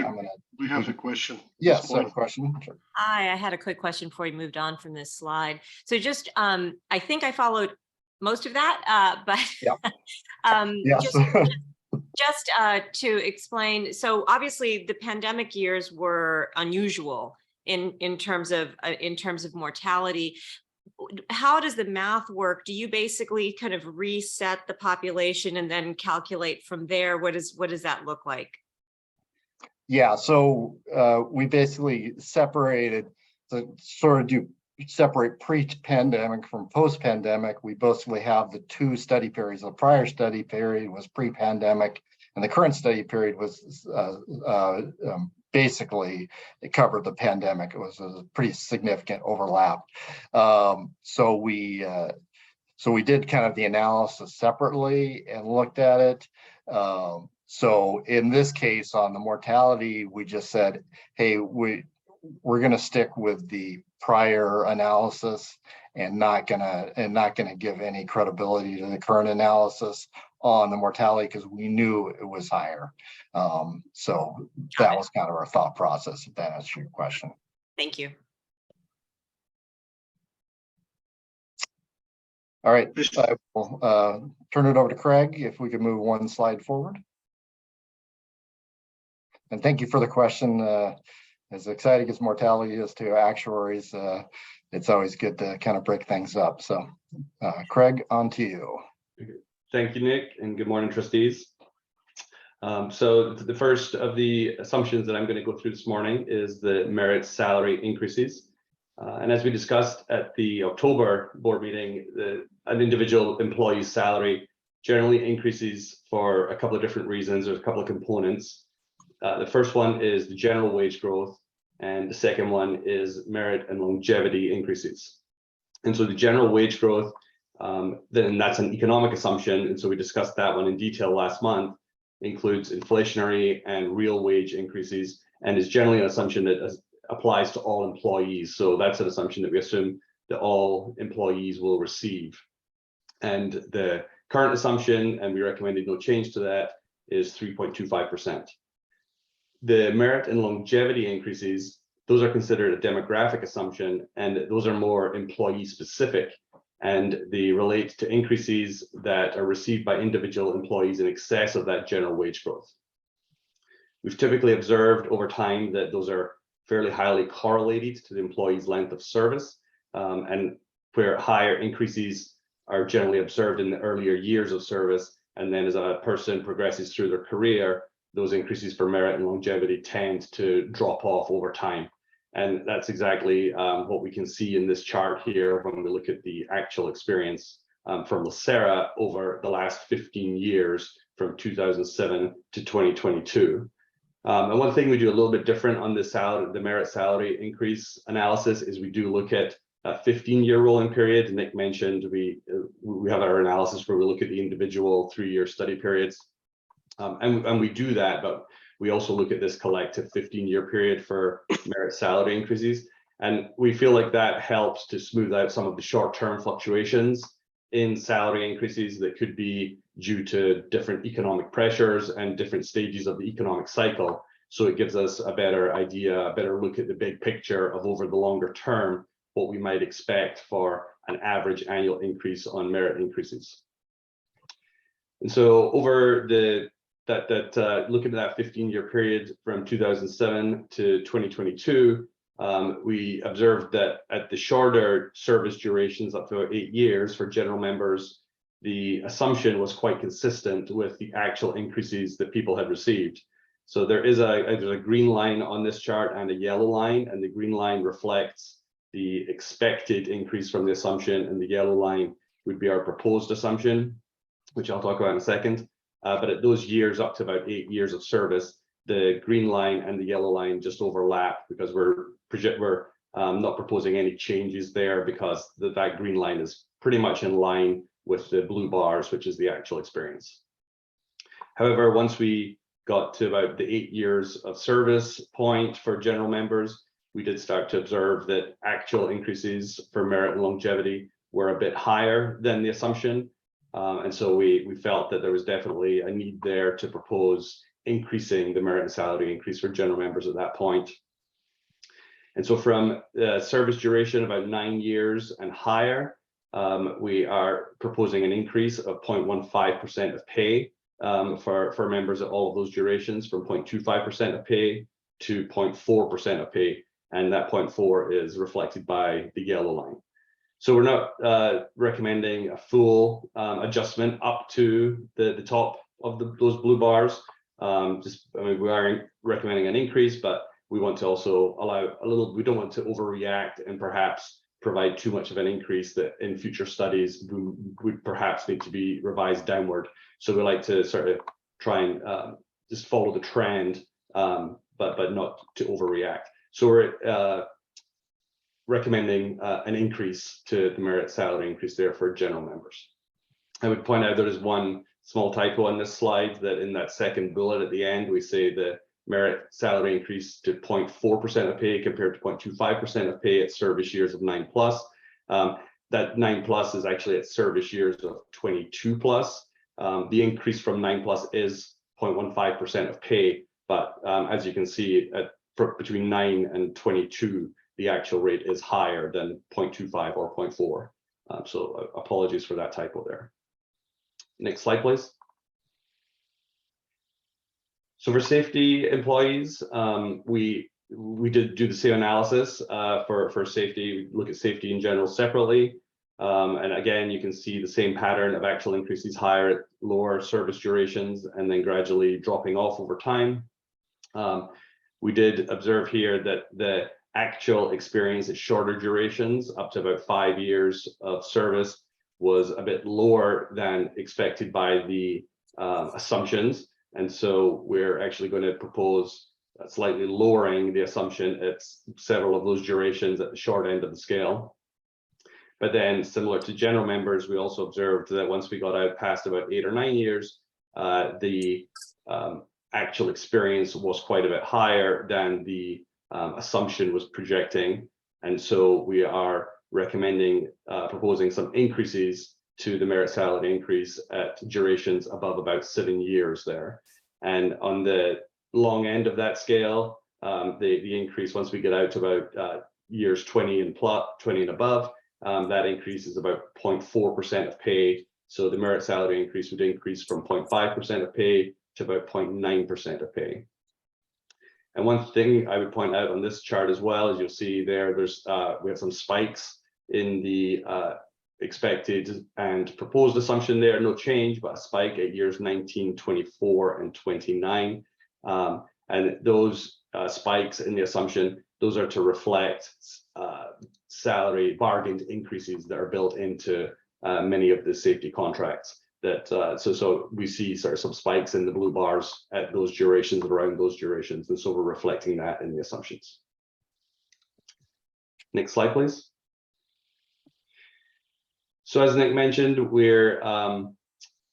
we have a question. Yes, I have a question. Sure. Hi, I had a quick question before we moved on from this slide. So just, I think I followed most of that, but Yes. just to explain, so obviously the pandemic years were unusual in terms of mortality. How does the math work? Do you basically kind of reset the population and then calculate from there? What does that look like? Yeah, so we basically separated separate pre-pandemic from post-pandemic. We basically have the two study periods. The prior study period was pre-pandemic, and the current study period was basically, it covered the pandemic. It was a pretty significant overlap. So we did kind of the analysis separately and looked at it. So in this case, on the mortality, we just said, hey, we're going to stick with the prior analysis and not gonna give any credibility to the current analysis on the mortality, because we knew it was higher. So that was kind of our thought process, if that answers your question. Thank you. All right, I will turn it over to Craig if we could move one slide forward. And thank you for the question. As exciting as mortality is to actuaries, it's always good to kind of break things up. So Craig, on to you. Thank you, Nick, and good morning, trustees. So the first of the assumptions that I'm going to go through this morning is the merit salary increases. And as we discussed at the October board meeting, an individual employee's salary generally increases for a couple of different reasons. There's a couple of components. The first one is the general wage growth, and the second one is merit and longevity increases. And so the general wage growth, then that's an economic assumption, and so we discussed that one in detail last month, includes inflationary and real wage increases, and is generally an assumption that applies to all employees. So that's an assumption that we assume that all employees will receive. And the current assumption, and we recommended no change to that, is 3.25%. The merit and longevity increases, those are considered a demographic assumption, and those are more employee specific, and they relate to increases that are received by individual employees in excess of that general wage growth. We've typically observed over time that those are fairly highly correlated to the employee's length of service, and where higher increases are generally observed in the earlier years of service, and then as a person progresses through their career, those increases for merit and longevity tend to drop off over time. And that's exactly what we can see in this chart here when we look at the actual experience from LACERA over the last 15 years from 2007 to 2022. And one thing we do a little bit different on this the merit salary increase analysis is we do look at a 15-year rolling period. Nick mentioned we have our analysis where we look at the individual 3-year study periods. And we do that, but we also look at this collective 15-year period for merit salary increases. And we feel like that helps to smooth out some of the short-term fluctuations in salary increases that could be due to different economic pressures and different stages of the economic cycle. So it gives us a better idea, a better look at the big picture of over the longer term, what we might expect for an average annual increase on merit increases. And so over looking at that 15-year period from 2007 to 2022, we observed that at the shorter service durations up to 8 years for general members, the assumption was quite consistent with the actual increases that people had received. So there's a green line on this chart and a yellow line, and the green line reflects the expected increase from the assumption, and the yellow line would be our proposed assumption, which I'll talk about in a second. But at those years up to about 8 years of service, the green line and the yellow line just overlap because we're not proposing any changes there because that green line is pretty much in line with the blue bars, which is the actual experience. However, once we got to about the 8 years of service point for general members, we did start to observe that actual increases for merit and longevity were a bit higher than the assumption. And so we felt that there was definitely a need there to propose increasing the merit and salary increase for general members at that point. And so from service duration about 9 years and higher, we are proposing an increase of 0.15% of pay for members at all of those durations, from 0.25% of pay to 0.4% of pay. And that 0.4 is reflected by the yellow line. So we're not recommending a full adjustment up to the top of those blue bars. We are recommending an increase, but we want to also allow we don't want to overreact and perhaps provide too much of an increase that in future studies would perhaps need to be revised downward. So we like to sort of try and just follow the trend, but not to overreact. So we're recommending an increase to the merit salary increase there for general members. I would point out there is one small typo on this slide, that in that second bullet at the end, we say the merit salary increase to 0.4% of pay compared to 0.25% of pay at service years of 9+. That 9+ is actually at service years of 22+. The increase from 9+ is 0.15% of pay, but as you can see, between 9 and 22, the actual rate is higher than 0.25 or 0.4. So apologies for that typo there. Next slide, please. So for safety employees, we did do the same analysis for safety. We look at safety in general separately. And again, you can see the same pattern of actual increases higher at lower service durations and then gradually dropping off over time. We did observe here that the actual experience at shorter durations, up to about 5 years of service, was a bit lower than expected by the assumptions. And so we're actually going to propose slightly lowering the assumption at several of those durations at the short end of the scale. But then, similar to general members, we also observed that once we got out past about 8 or 9 years, the actual experience was quite a bit higher than the assumption was projecting. And so we are recommending proposing some increases to the merit salary increase at durations above about 7 years there. And on the long end of that scale, the increase, once we get out to about years 20 and above, that increase is about 0.4% of pay. So the merit salary increase would increase from 0.5% of pay to about 0.9% of pay. And one thing I would point out on this chart as well, as you'll see there, we have some spikes in the expected and proposed assumption there, no change, but a spike at years 19, 24, and 29. And those spikes in the assumption, those are to reflect salary bargained increases that are built into many of the safety contracts. That so we see sort of some spikes in the blue bars at those durations, around those durations, and so we're reflecting that in the assumptions. Next slide, please. So as Nick mentioned, we're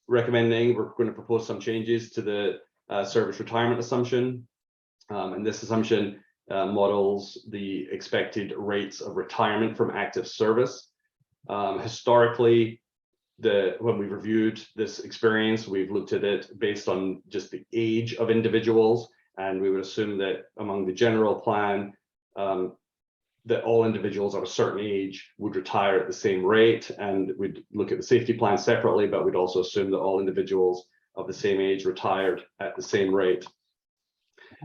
recommending, we're going to propose some changes to the service retirement assumption. And this assumption models the expected rates of retirement from active service. Historically, when we've reviewed this experience, we've looked at it based on just the age of individuals, and we would assume that among the general plan, that all individuals of a certain age would retire at the same rate, and we'd look at the safety plan separately, but we'd also assume that all individuals of the same age retired at the same rate.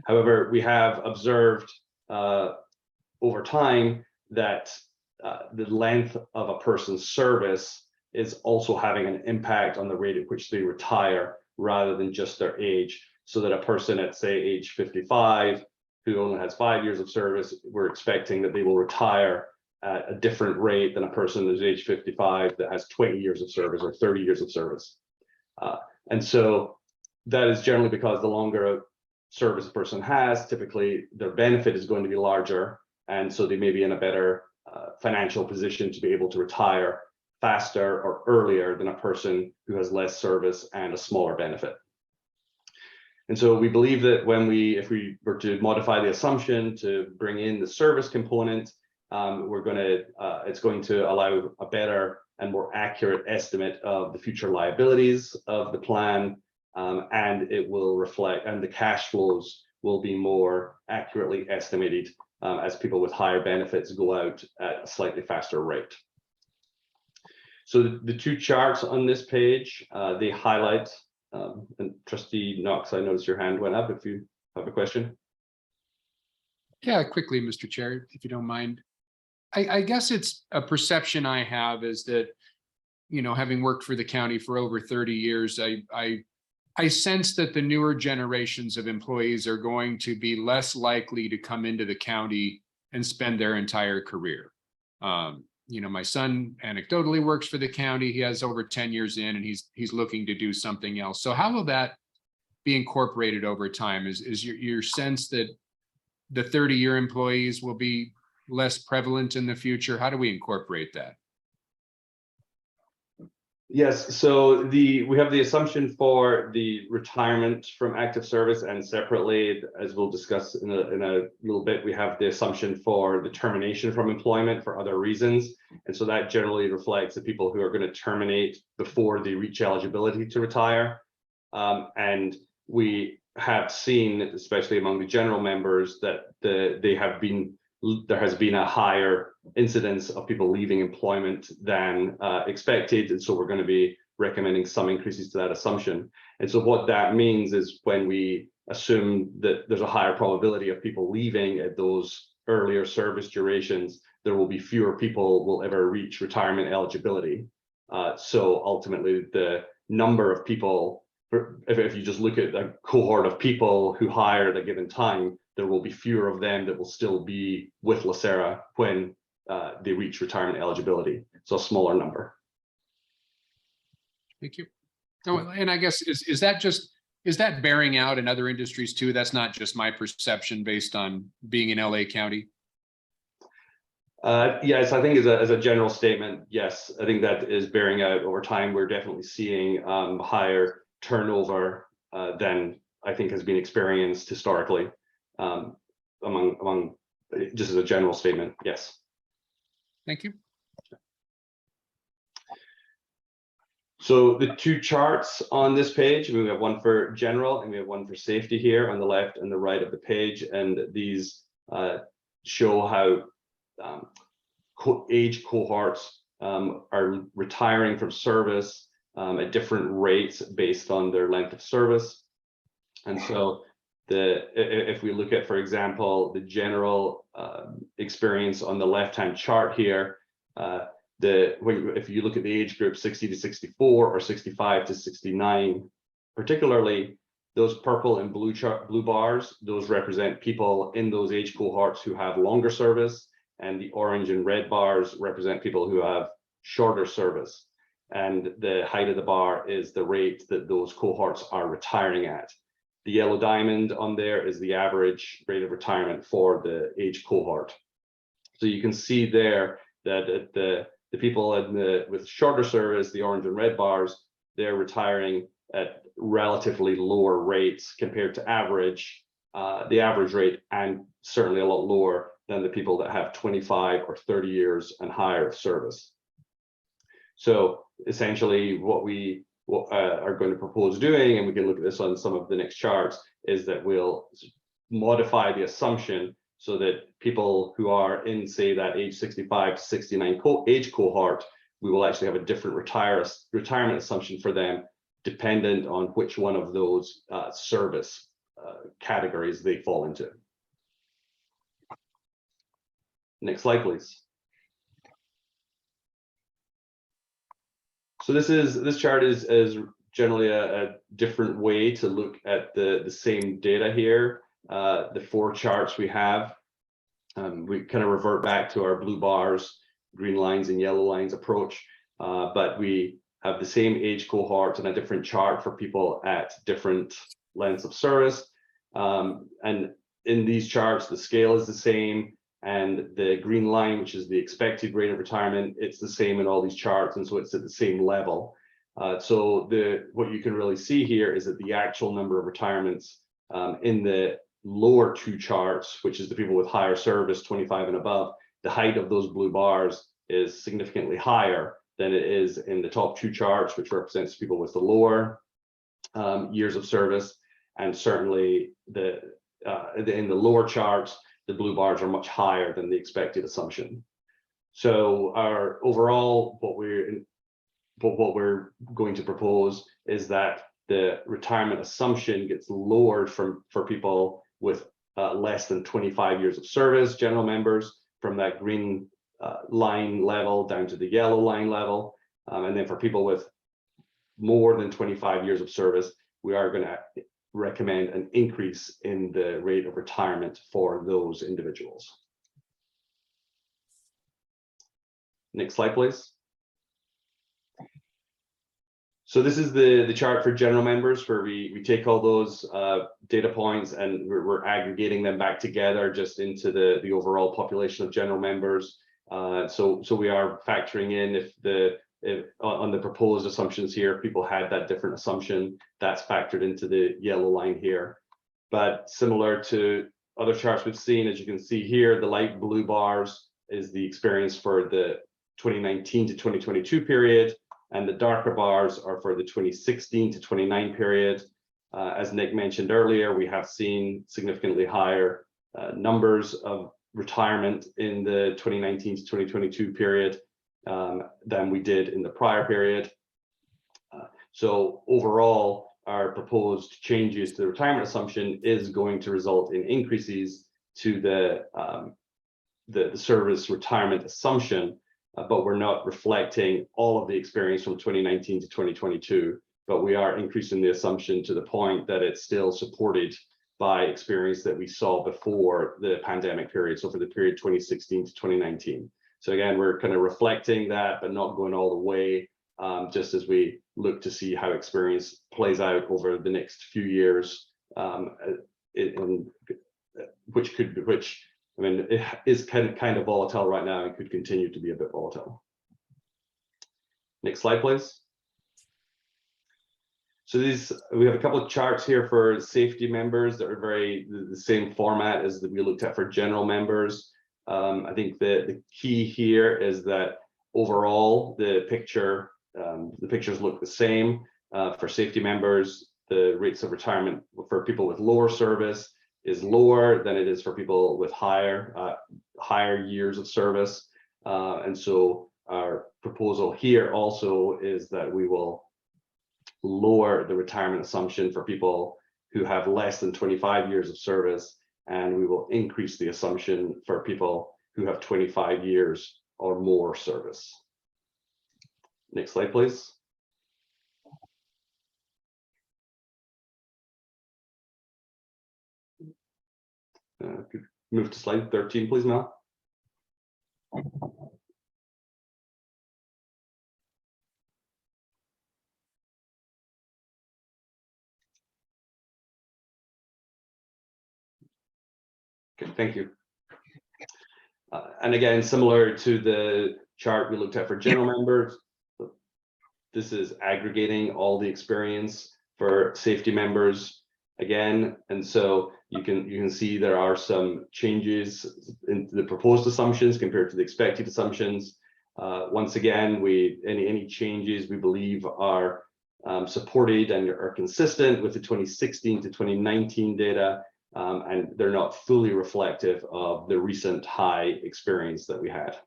However, we have observed over time that the length of a person's service is also having an impact on the rate at which they retire, rather than just their age. So that a person at, say, age 55, who only has 5 years of service, we're expecting that they will retire at a different rate than a person who's age 55 that has 20 years of service or 30 years of service. And so that is generally because the longer a service a person has, typically their benefit is going to be larger, and so they may be in a better financial position to be able to retire faster or earlier than a person who has less service and a smaller benefit. And so we believe that if we were to modify the assumption to bring in the service component, it's going to allow a better and more accurate estimate of the future liabilities of the plan, and it will reflect, and the cash flows will be more accurately estimated as people with higher benefits go out at a slightly faster rate. So the two charts on this page, they highlight, and Trustee Knox, I noticed your hand went up if you have a question. Yeah, quickly, Mr. Chair, if you don't mind. I guess it's a perception I have is that, you know, having worked for the county for over 30 years, I sense that the newer generations of employees are going to be less likely to come into the county and spend their entire career. You know, my son anecdotally works for the county. He has over 10 years in, and he's looking to do something else. So how will that be incorporated over time? Is your sense that the 30-year employees will be less prevalent in the future? How do we incorporate that? Yes, so we have the assumption for the retirement from active service, and separately, as we'll discuss in a little bit, we have the assumption for the termination from employment for other reasons. And so that generally reflects the people who are going to terminate before they reach eligibility to retire. And we have seen, especially among the general members, that there has been a higher incidence of people leaving employment than expected. And so we're going to be recommending some increases to that assumption. And so what that means is when we assume that there's a higher probability of people leaving at those earlier service durations, there will be fewer people will ever reach retirement eligibility. So ultimately, the number of people, if you just look at a cohort of people who hire at a given time, there will be fewer of them that will still be with LACERA when they reach retirement eligibility. So a smaller number. Thank you. Oh, and I guess, is that bearing out in other industries too? That's not just my perception based on being in LA County? Yes, I think as a general statement, yes, I think that is bearing out over time. We're definitely seeing higher turnover than I think has been experienced historically among just as a general statement. Yes. Thank you. So the two charts on this page, we have one for general and we have one for safety here on the left and the right of the page. And these show how age cohorts are retiring from service at different rates based on their length of service. And so if we look at, for example, the general experience on the left-hand chart here, if you look at the age group 60 to 64 or 65 to 69, particularly those purple and blue bars, those represent people in those age cohorts who have longer service, and the orange and red bars represent people who have shorter service. And the height of the bar is the rate that those cohorts are retiring at. The yellow diamond on there is the average rate of retirement for the age cohort. So you can see there that the people with shorter service, the orange and red bars, they're retiring at relatively lower rates compared to the average rate, and certainly a lot lower than the people that have 25 or 30 years and higher of service. So essentially what we are going to propose doing, and we can look at this on some of the next charts, is that we'll modify the assumption so that people who are in, say, that age 65 to 69 age cohort, we will actually have a different retirement assumption for them, dependent on which one of those service categories they fall into. Next slide, please. So this chart is generally a different way to look at the same data here. The four charts we have, we kind of revert back to our blue bars, green lines and yellow lines approach, but we have the same age cohort and a different chart for people at different lengths of service. And in these charts, the scale is the same, and the green line, which is the expected rate of retirement, it's the same in all these charts, and so it's at the same level. So what you can really see here is that the actual number of retirements in the lower two charts, which is the people with higher service, 25 and above, the height of those blue bars is significantly higher than it is in the top two charts, which represents people with the lower years of service. And certainly in the lower charts, the blue bars are much higher than the expected assumption. So our overall, what we're going to propose is that the retirement assumption gets lowered for people with less than 25 years of service, general members, from that green line level down to the yellow line level. And then for people with more than 25 years of service, we are going to recommend an increase in the rate of retirement for those individuals. Next slide, please. So this is the chart for general members, where we take all those data points and we're aggregating them back together just into the overall population of general members. So we are factoring in if on the proposed assumptions here, if people had that different assumption, that's factored into the yellow line here. But similar to other charts we've seen, as you can see here, the light blue bars is the experience for the 2019 to 2022 period, and the darker bars are for the 2016 to 29 period. As Nick mentioned earlier, we have seen significantly higher numbers of retirement in the 2019 to 2022 period than we did in the prior period. So overall, our proposed changes to the retirement assumption is going to result in increases to the service retirement assumption, but we're not reflecting all of the experience from 2019 to 2022, but we are increasing the assumption to the point that it's still supported by experience that we saw before the pandemic period, so for the period 2016 to 2019. So again, we're kind of reflecting that, but not going all the way, just as we look to see how experience plays out over the next few years, which I mean, it is kind of volatile right now and could continue to be a bit volatile. Next slide, please. So we have a couple of charts here for safety members that are the same format as that we looked at for general members. I think the key here is that overall the pictures look the same. For safety members, the rates of retirement for people with lower service is lower than it is for people with higher years of service. And so our proposal here also is that we will lower the retirement assumption for people who have less than 25 years of service, and we will increase the assumption for people who have 25 years or more service. Next slide, please. Could move to slide 13, please, Mel. Okay, thank you. And again, similar to the chart we looked at for general members, this is aggregating all the experience for safety members again. And so you can see there are some changes in the proposed assumptions compared to the expected assumptions. Once again, any changes we believe are supported and are consistent with the 2016 to 2019 data. And they're not fully reflective of the recent high experience that we had.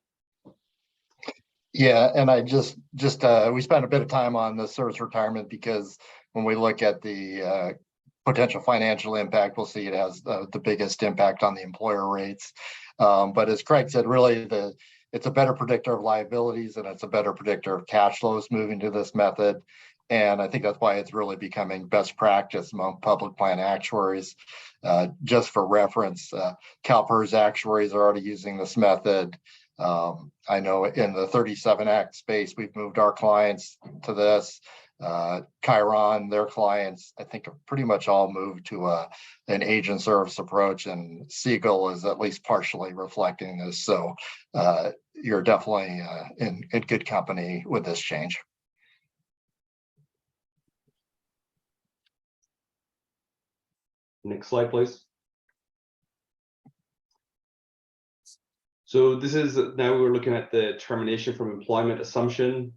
Yeah, and I just we spent a bit of time on the service retirement because when we look at the potential financial impact, we'll see it has the biggest impact on the employer rates. But as Craig said, really it's a better predictor of liabilities and it's a better predictor of cash flows moving to this method. And I think that's why it's really becoming best practice among public plan actuaries. Just for reference, CalPERS actuaries are already using this method. I know in the 37 Act space, we've moved our clients to this. Chiron, their clients, I think have pretty much all moved to an agent service approach, and Siegel is at least partially reflecting this. So you're definitely in good company with this change. Next slide, please. So this is now we're looking at the termination from employment assumption.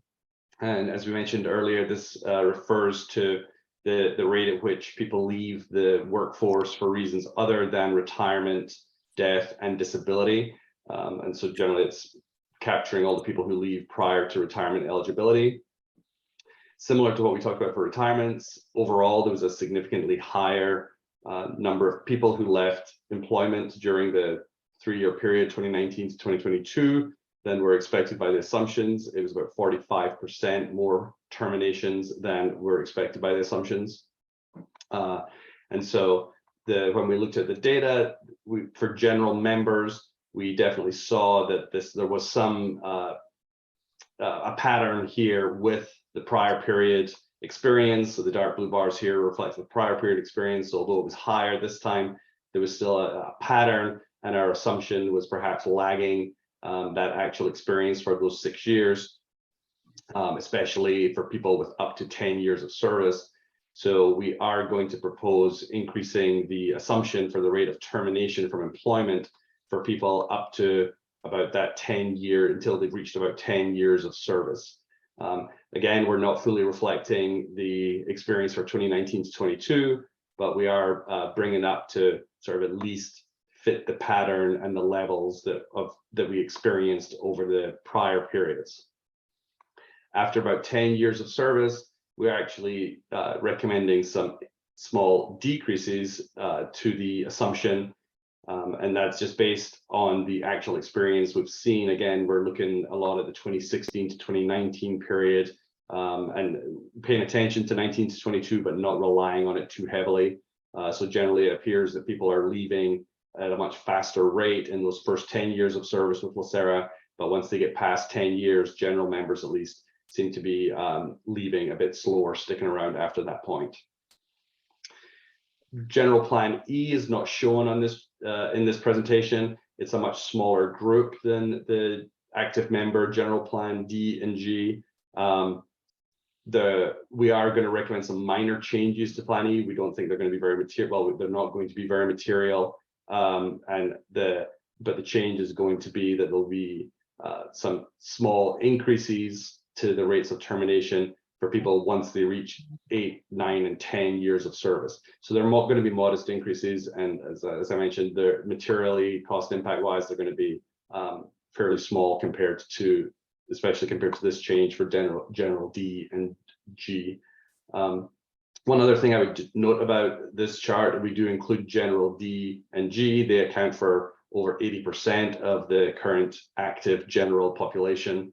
And as we mentioned earlier, this refers to the rate at which people leave the workforce for reasons other than retirement, death, and disability. And so generally it's capturing all the people who leave prior to retirement eligibility. Similar to what we talked about for retirements, overall, there was a significantly higher number of people who left employment during the 3-year period, 2019 to 2022, than were expected by the assumptions. It was about 45% more terminations than were expected by the assumptions. And so when we looked at the data, for general members, we definitely saw that there was some a pattern here with the prior period experience. So the dark blue bars here reflect the prior period experience. So although it was higher this time, there was still a pattern, and our assumption was perhaps lagging that actual experience for those 6 years, especially for people with up to 10 years of service. So we are going to propose increasing the assumption for the rate of termination from employment for people up to about that 10-year, until they've reached about 10 years of service. Again, we're not fully reflecting the experience for 2019 to 22, but we are bringing up to sort of at least fit the pattern and the levels that we experienced over the prior periods. After about 10 years of service, we're actually recommending some small decreases to the assumption. And that's just based on the actual experience we've seen. Again, we're looking a lot at the 2016 to 2019 period and paying attention to 19 to 22, but not relying on it too heavily. So generally it appears that people are leaving at a much faster rate in those first 10 years of service with LACERA, but once they get past 10 years, general members at least seem to be leaving a bit slower, sticking around after that point. General Plan E is not shown on this in this presentation. It's a much smaller group than the active member General Plan D and G. We are going to recommend some minor changes to Plan E. We don't think they're going to be very material. Well, they're not going to be very material. But the change is going to be that there'll be some small increases to the rates of termination for people once they reach 8, 9, and 10 years of service. So they're going to be modest increases, and as I mentioned, they're materially cost impact wise, they're going to be fairly small compared to, especially compared to this change for general D and G. One other thing I would note about this chart, we do include general D and G. They account for over 80% of the current active general population.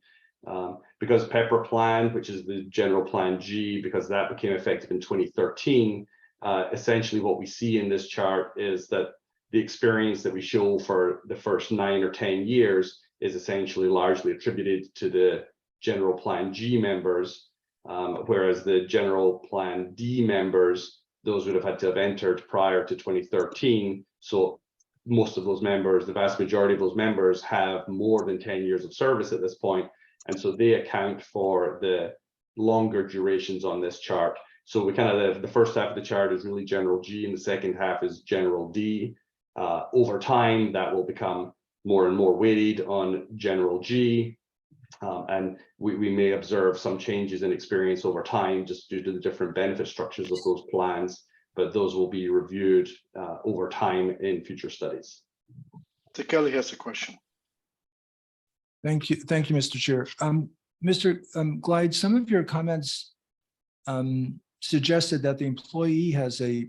Because Pepper Plan, which is the General Plan G, because that became effective in 2013, essentially what we see in this chart is that the experience that we show for the first 9 or 10 years is essentially largely attributed to the General Plan G members, whereas the General Plan D members, those would have had to have entered prior to 2013. So most of those members, the vast majority of those members, have more than 10 years of service at this point. And so they account for the longer durations on this chart. So we kind of, the first half of the chart is really general G, and the second half is general D. Over time, that will become more and more weighted on general G. And we may observe some changes in experience over time just due to the different benefit structures of those plans, but those will be reviewed over time in future studies. Kelly has a question. Thank you, Mr. Chair. Mr. Glide, some of your comments suggested that the employee has a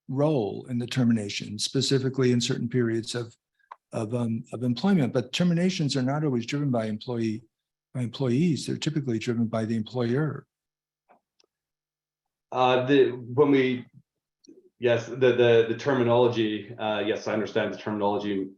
role in the termination, specifically in certain periods of employment, but terminations are not always driven by employees. They're typically driven by the employer. Yes, the terminology. Yes, I understand the terminology.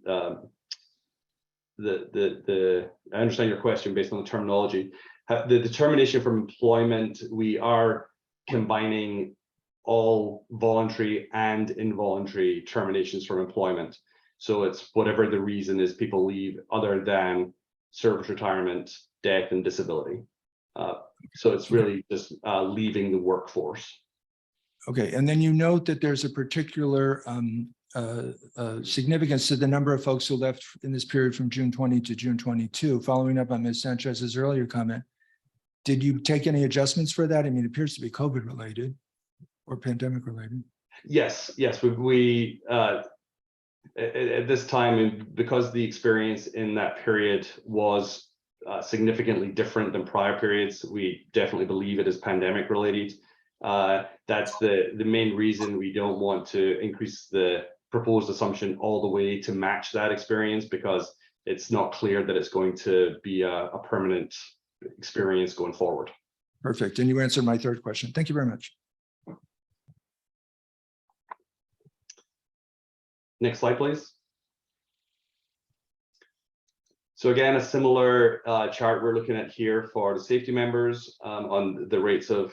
I understand your question based on the terminology. The determination from employment, we are combining all voluntary and involuntary terminations from employment. So it's whatever the reason is people leave other than service retirement, death, and disability. So it's really just leaving the workforce. Okay, and then you note that there's a particular significance to the number of folks who left in this period from June 20 to June 22. Following up on Ms. Sanchez's earlier comment, did you take any adjustments for that? I mean, it appears to be COVID related or pandemic related. Yes, we at this time, because the experience in that period was significantly different than prior periods, we definitely believe it is pandemic related. That's the main reason we don't want to increase the proposed assumption all the way to match that experience, because it's not clear that it's going to be a permanent experience going forward. Perfect. And you answered my third question. Thank you very much. Next slide, please. So again, a similar chart we're looking at here for the safety members on the rates of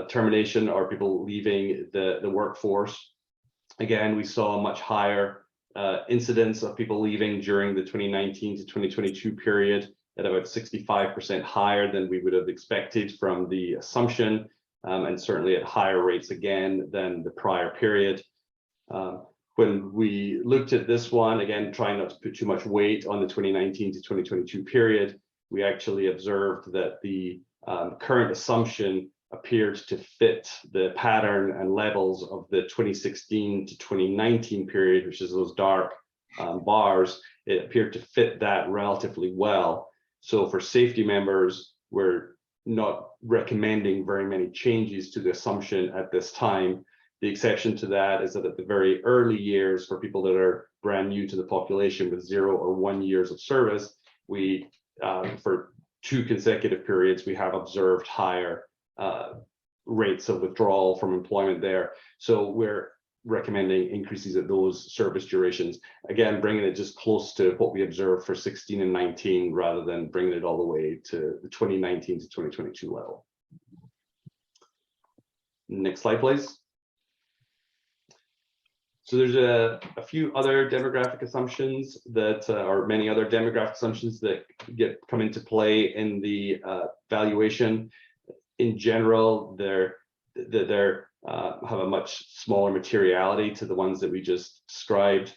termination or people leaving the workforce. Again, we saw a much higher incidence of people leaving during the 2019 to 2022 period, at about 65% higher than we would have expected from the assumption, and certainly at higher rates again than the prior period. When we looked at this one, again, trying not to put too much weight on the 2019 to 2022 period, we actually observed that the current assumption appeared to fit the pattern and levels of the 2016 to 2019 period, which is those dark bars. It appeared to fit that relatively well. So for safety members, we're not recommending very many changes to the assumption at this time. The exception to that is that at the very early years, for people that are brand new to the population with 0 or 1 years of service, we, for 2 consecutive periods, we have observed higher rates of withdrawal from employment there. So we're recommending increases at those service durations. Again, bringing it just close to what we observed for 16 and 19, rather than bringing it all the way to the 2019 to 2022 level. Next slide, please. So there's a few other demographic assumptions that, or many other demographic assumptions that come into play in the valuation. In general, they're have a much smaller materiality to the ones that we just described.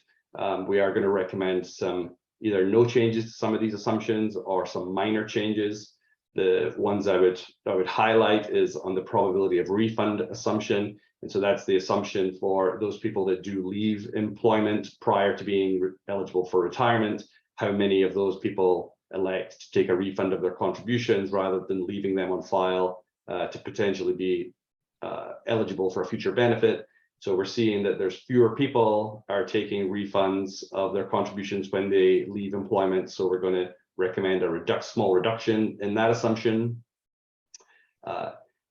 We are going to recommend some either no changes to some of these assumptions or some minor changes. The ones I would highlight is on the probability of refund assumption. And so that's the assumption for those people that do leave employment prior to being eligible for retirement. How many of those people elect to take a refund of their contributions rather than leaving them on file to potentially be eligible for a future benefit. So we're seeing that there's fewer people are taking refunds of their contributions when they leave employment. So we're going to recommend a small reduction in that assumption.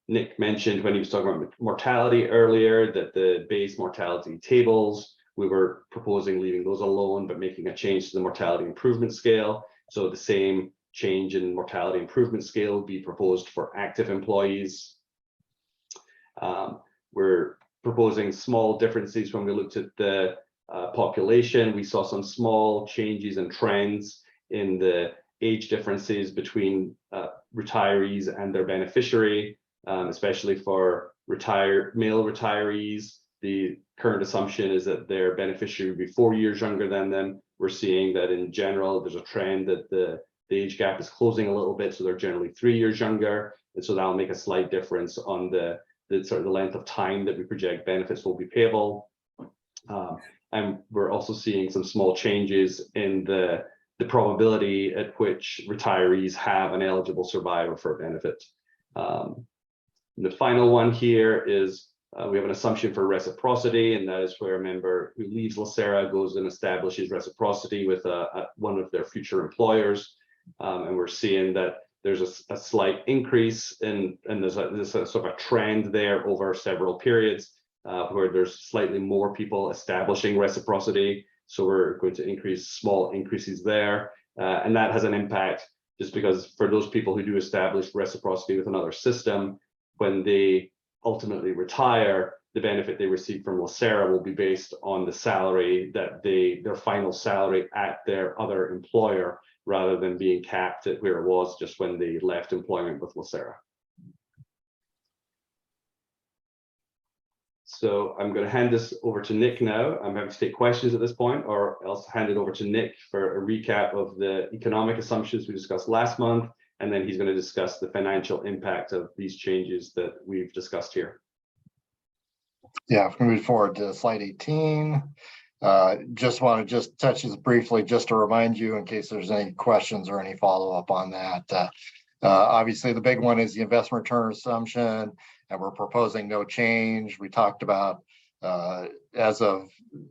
Nick mentioned when he was talking about mortality earlier that the base mortality tables, we were proposing leaving those alone, but making a change to the mortality improvement scale. So the same change in mortality improvement scale will be proposed for active employees. We're proposing small differences when we looked at the population. We saw some small changes and trends in the age differences between retirees and their beneficiary, especially for male retirees. The current assumption is that their beneficiary will be 4 years younger than them. We're seeing that in general, there's a trend that the age gap is closing a little bit, so they're generally 3 years younger. And so that'll make a slight difference on the sort of the length of time that we project benefits will be payable. And we're also seeing some small changes in the probability at which retirees have an eligible survivor for a benefit. The final one here is we have an assumption for reciprocity, and that is where a member who leaves LACERA goes and establishes reciprocity with one of their future employers. And we're seeing that there's a slight increase and there's a sort of a trend there over several periods where there's slightly more people establishing reciprocity. So we're going to increase small increases there. And that has an impact just because for those people who do establish reciprocity with another system, when they ultimately retire, the benefit they receive from LACERA will be based on the salary that their final salary at their other employer, rather than being capped at where it was just when they left employment with LACERA. So I'm going to hand this over to Nick now. I'm happy to take questions at this point, or else hand it over to Nick for a recap of the economic assumptions we discussed last month, and then he's going to discuss the financial impact of these changes that we've discussed here. Yeah, if we move forward to slide 18. Just want to touch this briefly, just to remind you in case there's any questions or any follow-up on that. Obviously, the big one is the investment return assumption, and we're proposing no change. We talked about as of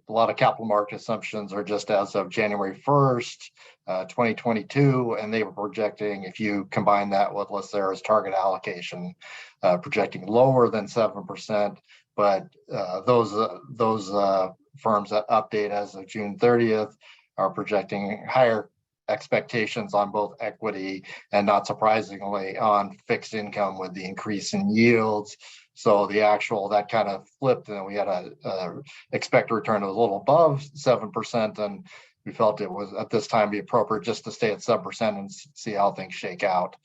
a lot of capital market assumptions are just as of January 1st, 2022, and they were projecting, if you combine that with LACERA's target allocation, projecting lower than 7%. But those firms that update as of June 30th are projecting higher expectations on both equity and, not surprisingly, on fixed income with the increase in yields. So the actual, that kind of flipped, and we had a expected return of a little above 7%, and we felt it was at this time be appropriate just to stay at 7% and see how things shake out.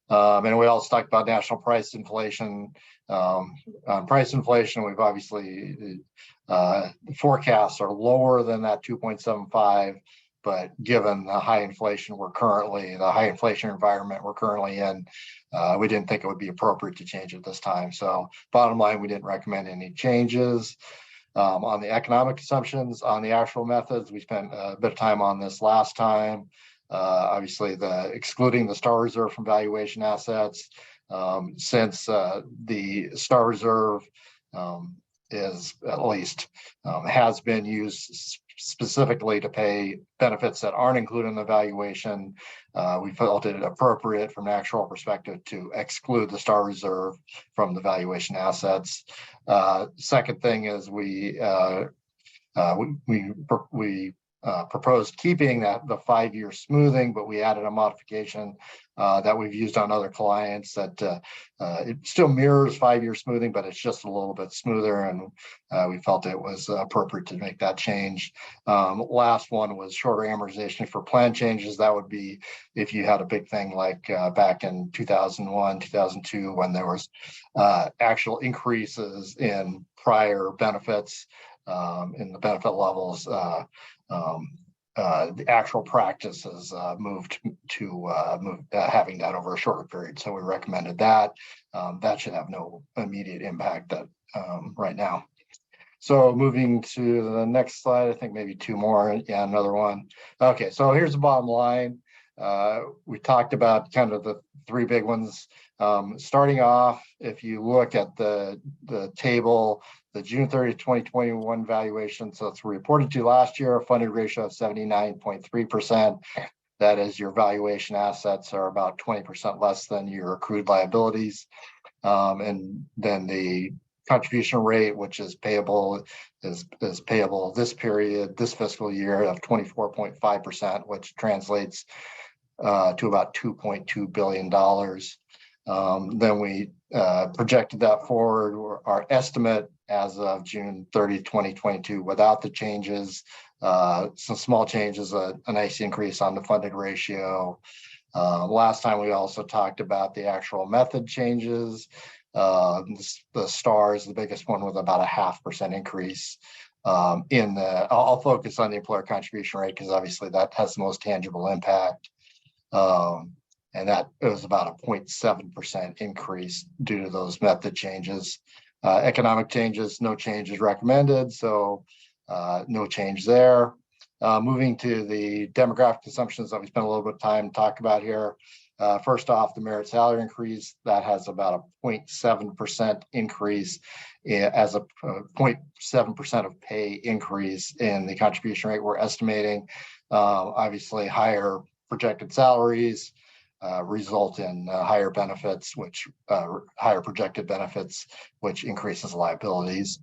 And we also talked about national price inflation. On price inflation, we've obviously forecasts are lower than that 2.75, but given the high inflation the high inflation environment we're currently in, we didn't think it would be appropriate to change it this time. So bottom line, we didn't recommend any changes. On the economic assumptions, on the actual methods, we spent a bit of time on this last time. Obviously, excluding the star reserve from valuation assets, since the Star Reserve is at least has been used specifically to pay benefits that aren't included in the valuation. We felt it appropriate from an actual perspective to exclude the Star Reserve from the valuation assets. Second thing is we proposed keeping the 5-year smoothing, but we added a modification that we've used on other clients that it still mirrors 5-year smoothing, but it's just a little bit smoother, and we felt it was appropriate to make that change. Last one was shorter amortization for plan changes. That would be if you had a big thing like back in 2001, 2002, when there was actual increases in prior benefits in the benefit levels. The actual practices moved to having that over a shorter period. So we recommended that. That should have no immediate impact right now. So moving to the next slide, I think maybe two more. Yeah, another one. Okay, so here's the bottom line. We talked about kind of the three big ones. Starting off, if you look at the table, the June 30, 2021 valuation, so it's reported to last year, a funded ratio of 79.3%. That is, your valuation assets are about 20% less than your accrued liabilities. And then the contribution rate, which is payable, is payable this period, this fiscal year, of 24.5%, which translates to about $2.2 billion. Then we projected that forward. Our estimate as of June 30, 2022, without the changes, some small changes, a nice increase on the funded ratio. Last time we also talked about the actual method changes. The stars, the biggest one, was about a 0.5% increase. I'll focus on the employer contribution rate because obviously that has the most tangible impact. And that it was about a 0.7% increase due to those method changes. Economic changes, no changes recommended, so no change there. Moving to the demographic assumptions that we spent a little bit of time to talk about here. First off, the merit salary increase, that has about a 0.7% increase as a 0.7% of pay increase in the contribution rate we're estimating. Obviously, higher projected salaries result in higher benefits, which higher projected benefits, which increases liabilities.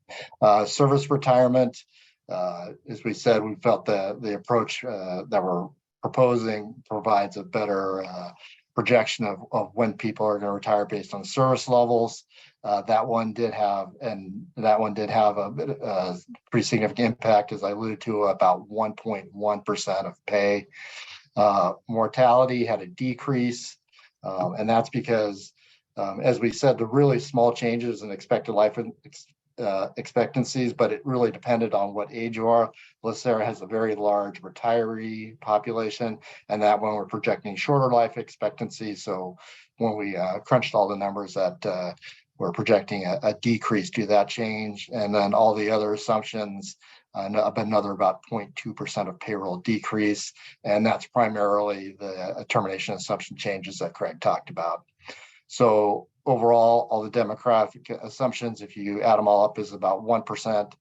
Service retirement, as we said, we felt that the approach that we're proposing provides a better projection of when people are going to retire based on service levels. That one did have a pretty significant impact, as I alluded to, about 1.1% of pay. Mortality had a decrease, and that's because, as we said, the really small changes in expected life expectancies, but it really depended on what age you are. LACERA has a very large retiree population, and that one we're projecting shorter life expectancy. So when we crunched all the numbers, that we're projecting a decrease to that change, and then all the other assumptions, another about 0.2% of payroll decrease, and that's primarily the termination assumption changes that Craig talked about. So overall, all the demographic assumptions, if you add them all up, is about 1%.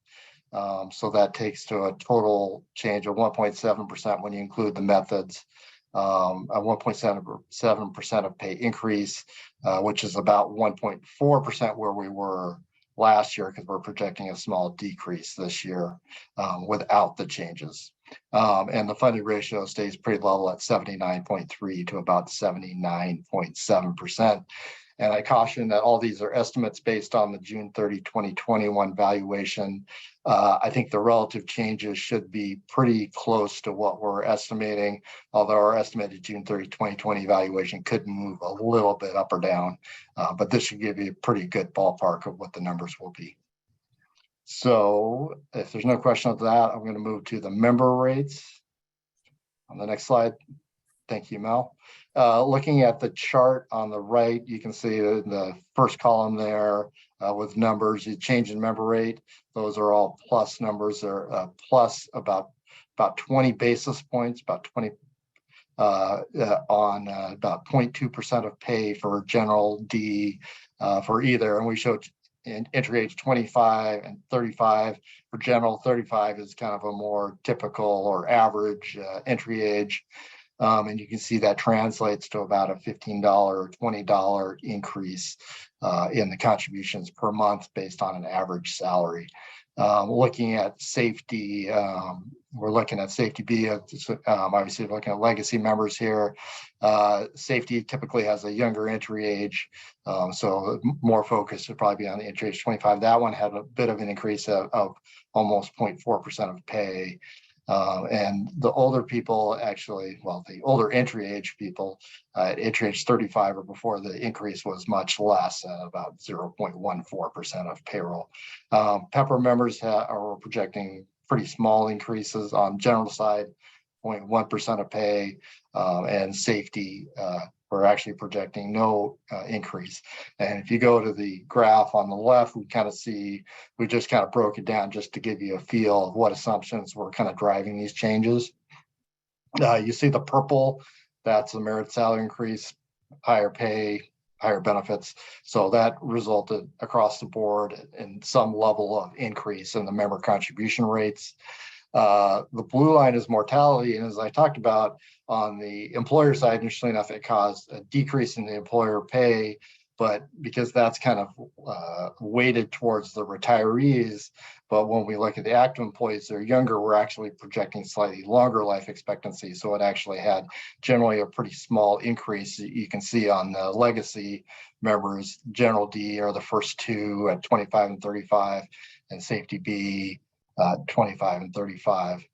So that takes to a total change of 1.7% when you include the methods, a 1.7% of pay increase, which is about 1.4% where we were last year, because we're projecting a small decrease this year without the changes. And the funded ratio stays pretty level at 79.3 to about 79.7%. And I caution that all these are estimates based on the June 30, 2021 valuation. I think the relative changes should be pretty close to what we're estimating, although our estimated June 30, 2020 valuation could move a little bit up or down, but this should give you a pretty good ballpark of what the numbers will be. So if there's no question of that, I'm going to move to the member rates on the next slide. Thank you, Mel. Looking at the chart on the right, you can see the first column there with numbers, the change in member rate. Those are all plus numbers. They're plus about 20 basis points, about 20 on about 0.2% of pay for general D for either. And we showed in entry age 25 and 35. For general, 35 is kind of a more typical or average entry age. And you can see that translates to about a $15 or $20 increase in the contributions per month based on an average salary. Looking at safety, we're looking at safety B, obviously looking at legacy members here. Safety typically has a younger entry age, so more focus would probably be on the entry age 25. That one had a bit of an increase of almost 0.4% of pay. And the older people actually, well, the older entry age people, entry age 35 or before, the increase was much less, about 0.14% of payroll. Pepper members are projecting pretty small increases on general side, 0.1% of pay, and safety, we're actually projecting no increase. And if you go to the graph on the left, we kind of see, we just kind of broke it down just to give you a feel of what assumptions were kind of driving these changes. You see the purple, that's the merit salary increase, higher pay, higher benefits. So that resulted across the board in some level of increase in the member contribution rates. The blue line is mortality. And as I talked about on the employer side, interestingly enough, it caused a decrease in the employer pay, but because that's kind of weighted towards the retirees. But when we look at the active employees, they're younger, we're actually projecting slightly longer life expectancy. So it actually had generally a pretty small increase. You can see on the legacy members, general D are the first two at 25 and 35, and safety B 25 and 35.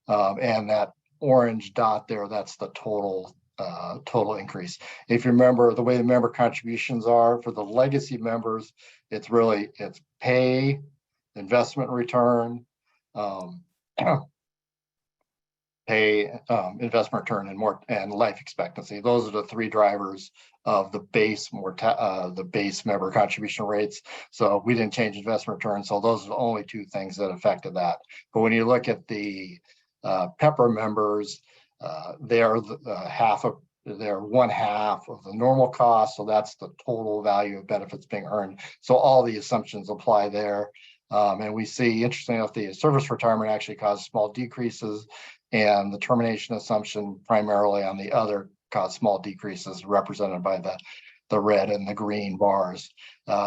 And that orange dot there, that's the total increase. If you remember the way the member contributions are for the legacy members, it's pay, investment return, pay, investment return, and life expectancy. Those are the three drivers of the base member contribution rates. So we didn't change investment return. So those are the only two things that affected that. But when you look at the Pepper members, they're one half of the normal cost. So that's the total value of benefits being earned. So all the assumptions apply there. And we see, interestingly enough, the service retirement actually caused small decreases, and the termination assumption primarily on the other caused small decreases represented by the red and the green bars.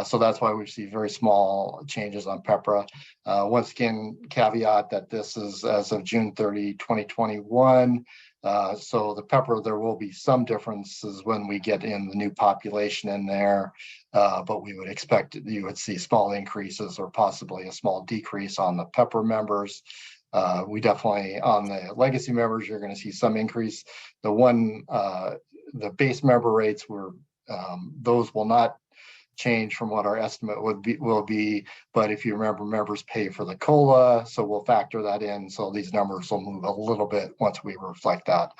So that's why we see very small changes on PEPRA. Once again, caveat that this is as of June 30, 2021. So the PEPRA, there will be some differences when we get in the new population in there, but we would expect you would see small increases or possibly a small decrease on the PEPRA members. We definitely, on the legacy members, you're going to see some increase. The base member rates those will not change from what our estimate will be. But if you remember, members pay for the COLA, so we'll factor that in. So these numbers will move a little bit once we reflect that.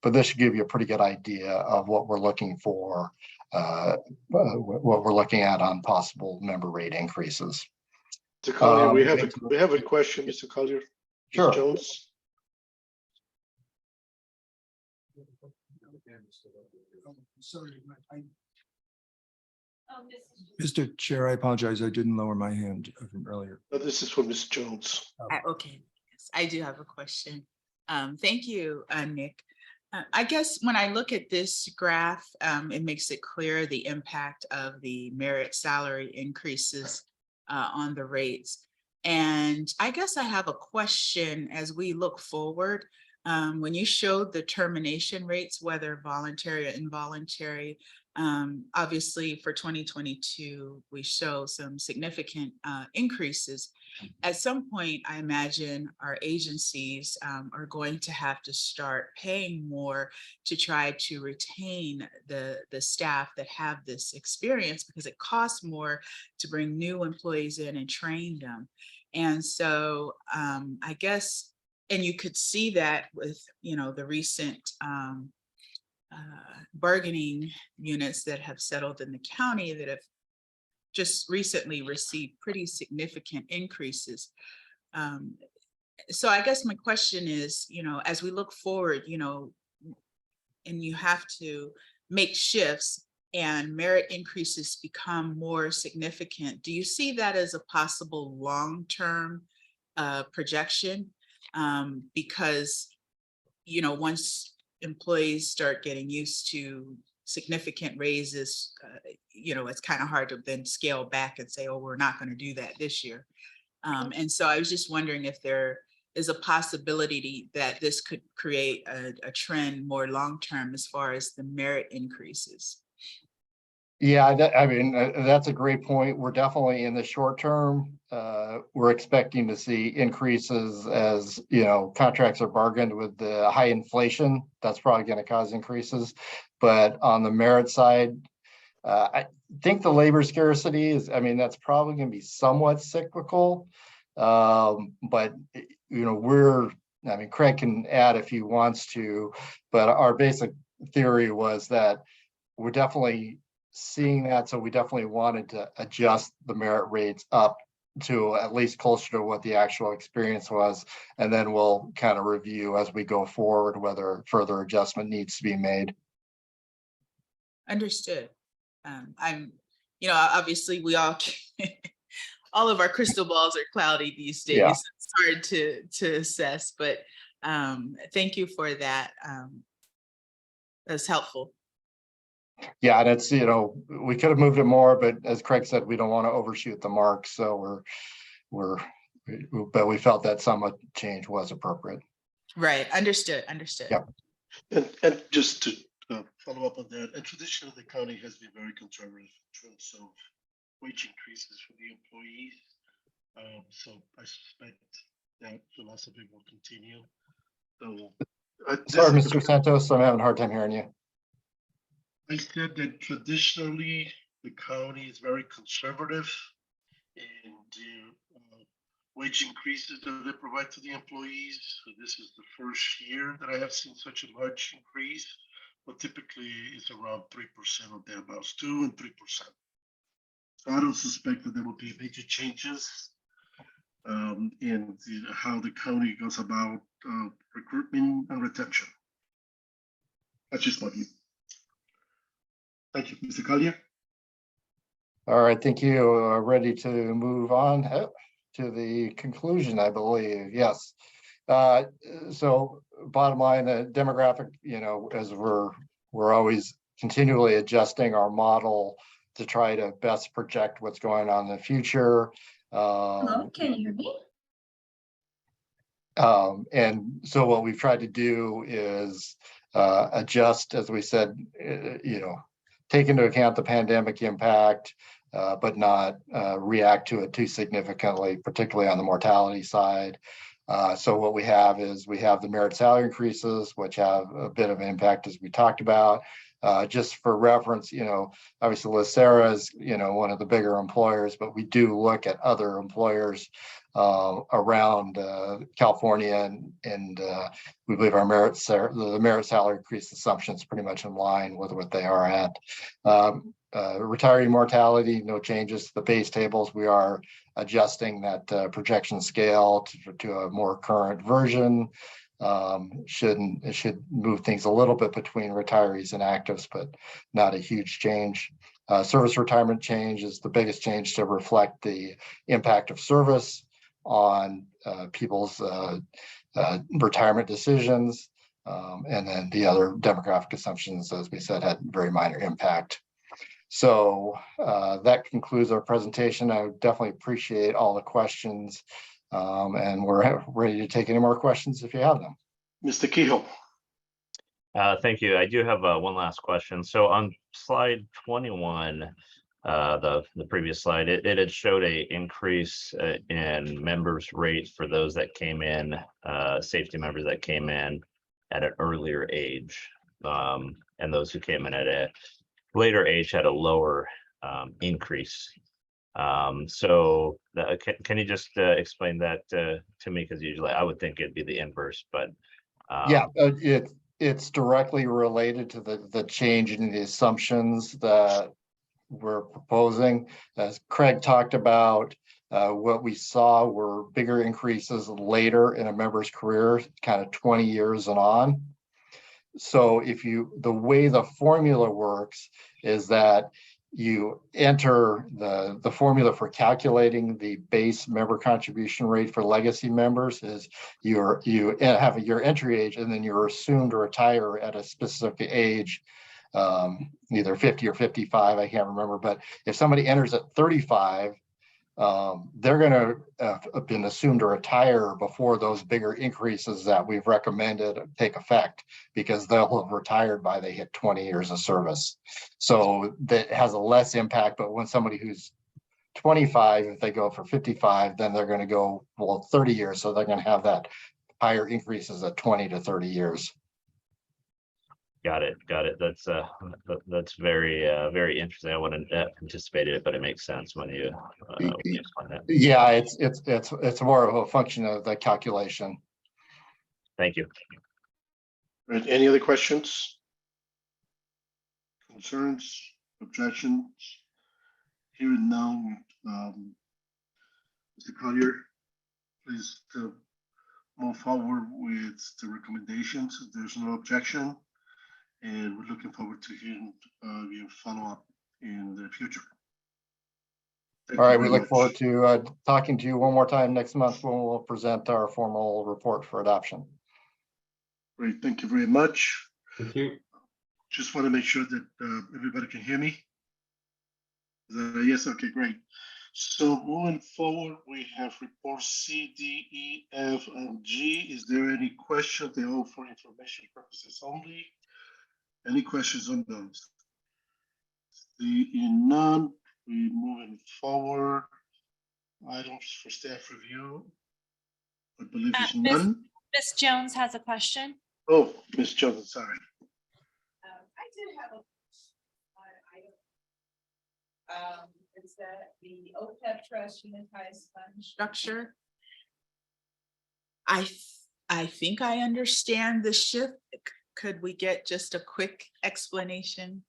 But this should give you a pretty good idea of what we're looking for, what we're looking at on possible member rate increases. Mr. Collier, we have a question, Mr. Collier. Sure. Ms. Jones. Sorry, Mr. Chair, I apologize. I didn't lower my hand from earlier. No, this is for Ms. Jones. Okay, yes, I do have a question. Thank you, Nick. I guess when I look at this graph, it makes it clear the impact of the merit salary increases on the rates. And I guess I have a question as we look forward. When you showed the termination rates, whether voluntary or involuntary, obviously for 2022, we show some significant increases. At some point, I imagine our agencies are going to have to start paying more to try to retain the staff that have this experience, because it costs more to bring new employees in and train them. And so I guess, and you could see that with, the recent bargaining units that have settled in the county that have just recently received pretty significant increases. So I guess my question is, as we look forward, and you have to make shifts and merit increases become more significant, do you see that as a possible long-term projection? Because, you know, once employees start getting used to significant raises, you know, it's kind of hard to then scale back and say, oh, we're not going to do that this year. And so I was just wondering if there is a possibility that this could create a trend more long-term as far as the merit increases. Yeah, I mean, that's a great point. We're definitely in the short term. We're expecting to see increases as, you know, contracts are bargained with the high inflation. That's probably going to cause increases. But on the merit side, I think the labor scarcity is, I mean, that's probably going to be somewhat cyclical. But, you know, I mean, Craig can add if he wants to, but our basic theory was that we're definitely seeing that. So we definitely wanted to adjust the merit rates up to at least closer to what the actual experience was. And then we'll kind of review as we go forward whether further adjustment needs to be made. Understood. I'm, you know, obviously we all, all of our crystal balls are cloudy these days. Yeah. It's hard to assess, but thank you for that. That's helpful. Yeah, and it's, you know, we could have moved it more, but as Craig said, we don't want to overshoot the mark. So but we felt that somewhat change was appropriate. Right. Understood. Yep. And just to follow up on that, and traditionally the county has been very conservative in terms of wage increases for the employees. So I suspect that philosophy will continue. So Sorry, Mr. Santos, I'm having a hard time hearing you. I said that traditionally the county is very conservative in the wage increases that they provide to the employees. So this is the first year that I have seen such a large increase, but typically it's around 3% of their amounts, 2 and 3%. So I don't suspect that there will be major changes in how the county goes about recruitment and retention. That's just my view. Thank you, Mr. Collier. All right, thank you. Ready to move on to the conclusion, I believe. Yes. So bottom line, the demographic, you know, as we're always continually adjusting our model to try to best project what's going on in the future. Hello, can you hear me? And so what we've tried to do is adjust, as we said, you know, take into account the pandemic impact, but not react to it too significantly, particularly on the mortality side. So what we have is we have the merit salary increases, which have a bit of an impact, as we talked about. Just for reference, you know, obviously LACERA is, you know, one of the bigger employers, but we do look at other employers around California, and we believe our the merit salary increase assumption is pretty much in line with what they are at. Retiree mortality, no changes to the base tables. We are adjusting that projection scale to a more current version. It should move things a little bit between retirees and actives, but not a huge change. Service retirement change is the biggest change to reflect the impact of service on people's retirement decisions. And then the other demographic assumptions, as we said, had very minor impact. So that concludes our presentation. I would definitely appreciate all the questions. And we're ready to take any more questions if you have them. Mr. Kehoe. Thank you. I do have one last question. So on slide 21, the previous slide, it had showed a increase in members' rates for those that came in, safety members that came in at an earlier age, and those who came in at a later age had a lower increase. So can you just explain that to me? Because usually I would think it'd be the inverse, but yeah, it's directly related to the change in the assumptions that we're proposing. As Craig talked about, what we saw were bigger increases later in a member's career, kind of 20 years and on. So the way the formula works is that you enter the formula for calculating the base member contribution rate for legacy members is you have your entry age, and then you're assumed to retire at a specific age, either 50 or 55, I can't remember. But if somebody enters at 35, they're going to have been assumed to retire before those bigger increases that we've recommended take effect, because they'll have retired by they hit 20 years of service. So that has a less impact. But when somebody who's 25, if they go for 55, then they're going to go, well, 30 years. So they're going to have that higher increases at 20 to 30 years. Got it. That's very interesting. I wouldn't have anticipated it, but it makes sense when you explain it. Yeah, it's more of a function of the calculation. Thank you. Right, any other questions? Concerns, objections? Hearing none, Mr. Collier, please move forward with the recommendations. If there's no objection, and we're looking forward to hearing your follow-up in the future. Thank All you right, we very look much. forward to talking to you one more time next month when we'll present our formal report for adoption. Great, thank you very much. Thank you. Just want to make sure that everybody can hear me. Yes, okay, great. So moving forward, we have reports C, D, E, F, and G. Is there any question? They're all for information purposes only. Any questions on those? Seeing none, we moving forward. Items for staff review. I believe there's none. Ms. Jones has a question. Oh, Ms. Jones, sorry. I did have a is that the OPEB trust unitized fund structure? I think I understand the shift. Could we get just a quick explanation?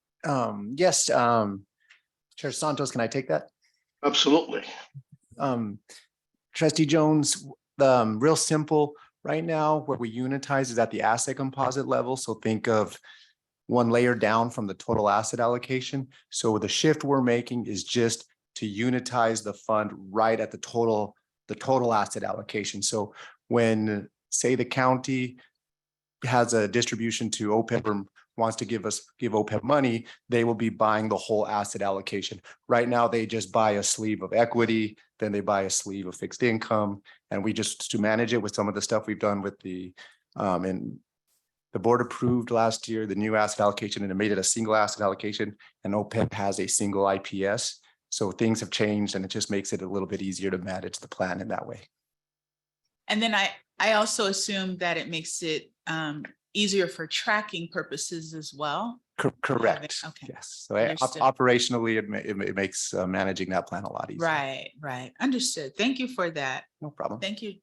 Yes, Chair Santos, can I take that? Absolutely. Trustee Jones, real simple, right now where we unitize is at the asset composite level. So think of one layer down from the total asset allocation. So the shift we're making is just to unitize the fund right at the total asset allocation. So when, say, the county has a distribution to OPEB or wants to give OPEB money, they will be buying the whole asset allocation. Right now, they just buy a sleeve of equity, then they buy a sleeve of fixed income, and we just to manage it with some of the stuff we've done with the and the board approved last year the new asset allocation, and it made it a single asset allocation, and OPEB has a single IPS. So things have changed, and it just makes it a little bit easier to manage the plan in that way. And then I also assume that it makes it easier for tracking purposes as well. Correct. Okay. Yes. So Understood. operationally, it makes managing that plan a lot easier. Right. Understood. Thank you for that. No problem. Thank you,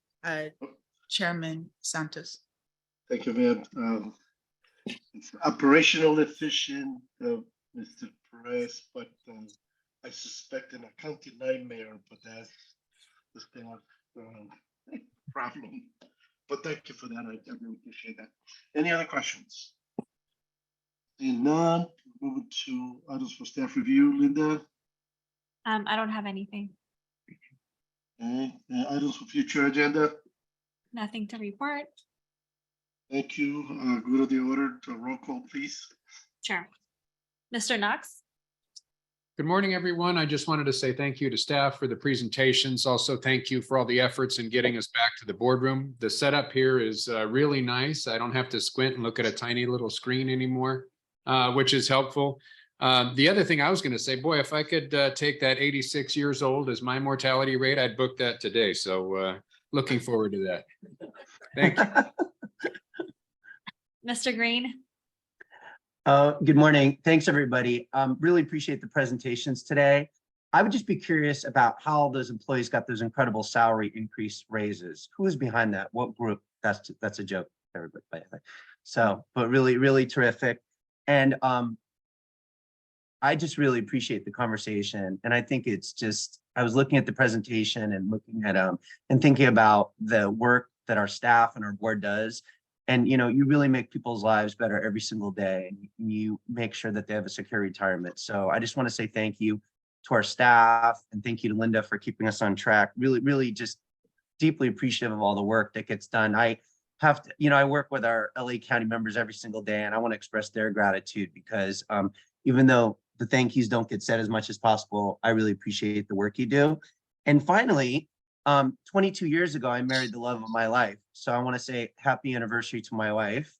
Chairman Santos. Thank you, ma'am. It's operational efficient, Mr. Perez, but I suspect an accounting nightmare, but that's the problem. But thank you for that. I really appreciate that. Any other questions? Seeing none, moving to items for staff review. Linda? I don't have anything. Okay. Items for future agenda. Nothing to report. Thank you. Go to the order to roll call, please. Sure. Mr. Knox? Good morning, everyone. I just wanted to say thank you to staff for the presentations. Also, thank you for all the efforts in getting us back to the boardroom. The setup here is really nice. I don't have to squint and look at a tiny little screen anymore, which is helpful. The other thing I was going to say, boy, if I could take that 86 years old as my mortality rate, I'd book that today. So looking forward to that. Thank you. Mr. Green? Good morning. Thanks, everybody. Really appreciate the presentations today. I would just be curious about how those employees got those incredible salary increase raises. Who is behind that? What group? That's a joke, everybody. By the way. So, but really terrific. And I just really appreciate the conversation. And I think it's just, I was looking at the presentation and looking at and thinking about the work that our staff and our board does. And, you know, you really make people's lives better every single day. And you make sure that they have a secure retirement. So I just want to say thank you to our staff and thank you to Linda for keeping us on track. Really, really just deeply appreciative of all the work that gets done. I have to, you know, I work with our LA County members every single day, and I want to express their gratitude because even though the thank yous don't get said as much as possible, I really appreciate the work you do. And finally, 22 years ago, I married the love of my life. So I want to say happy anniversary to my wife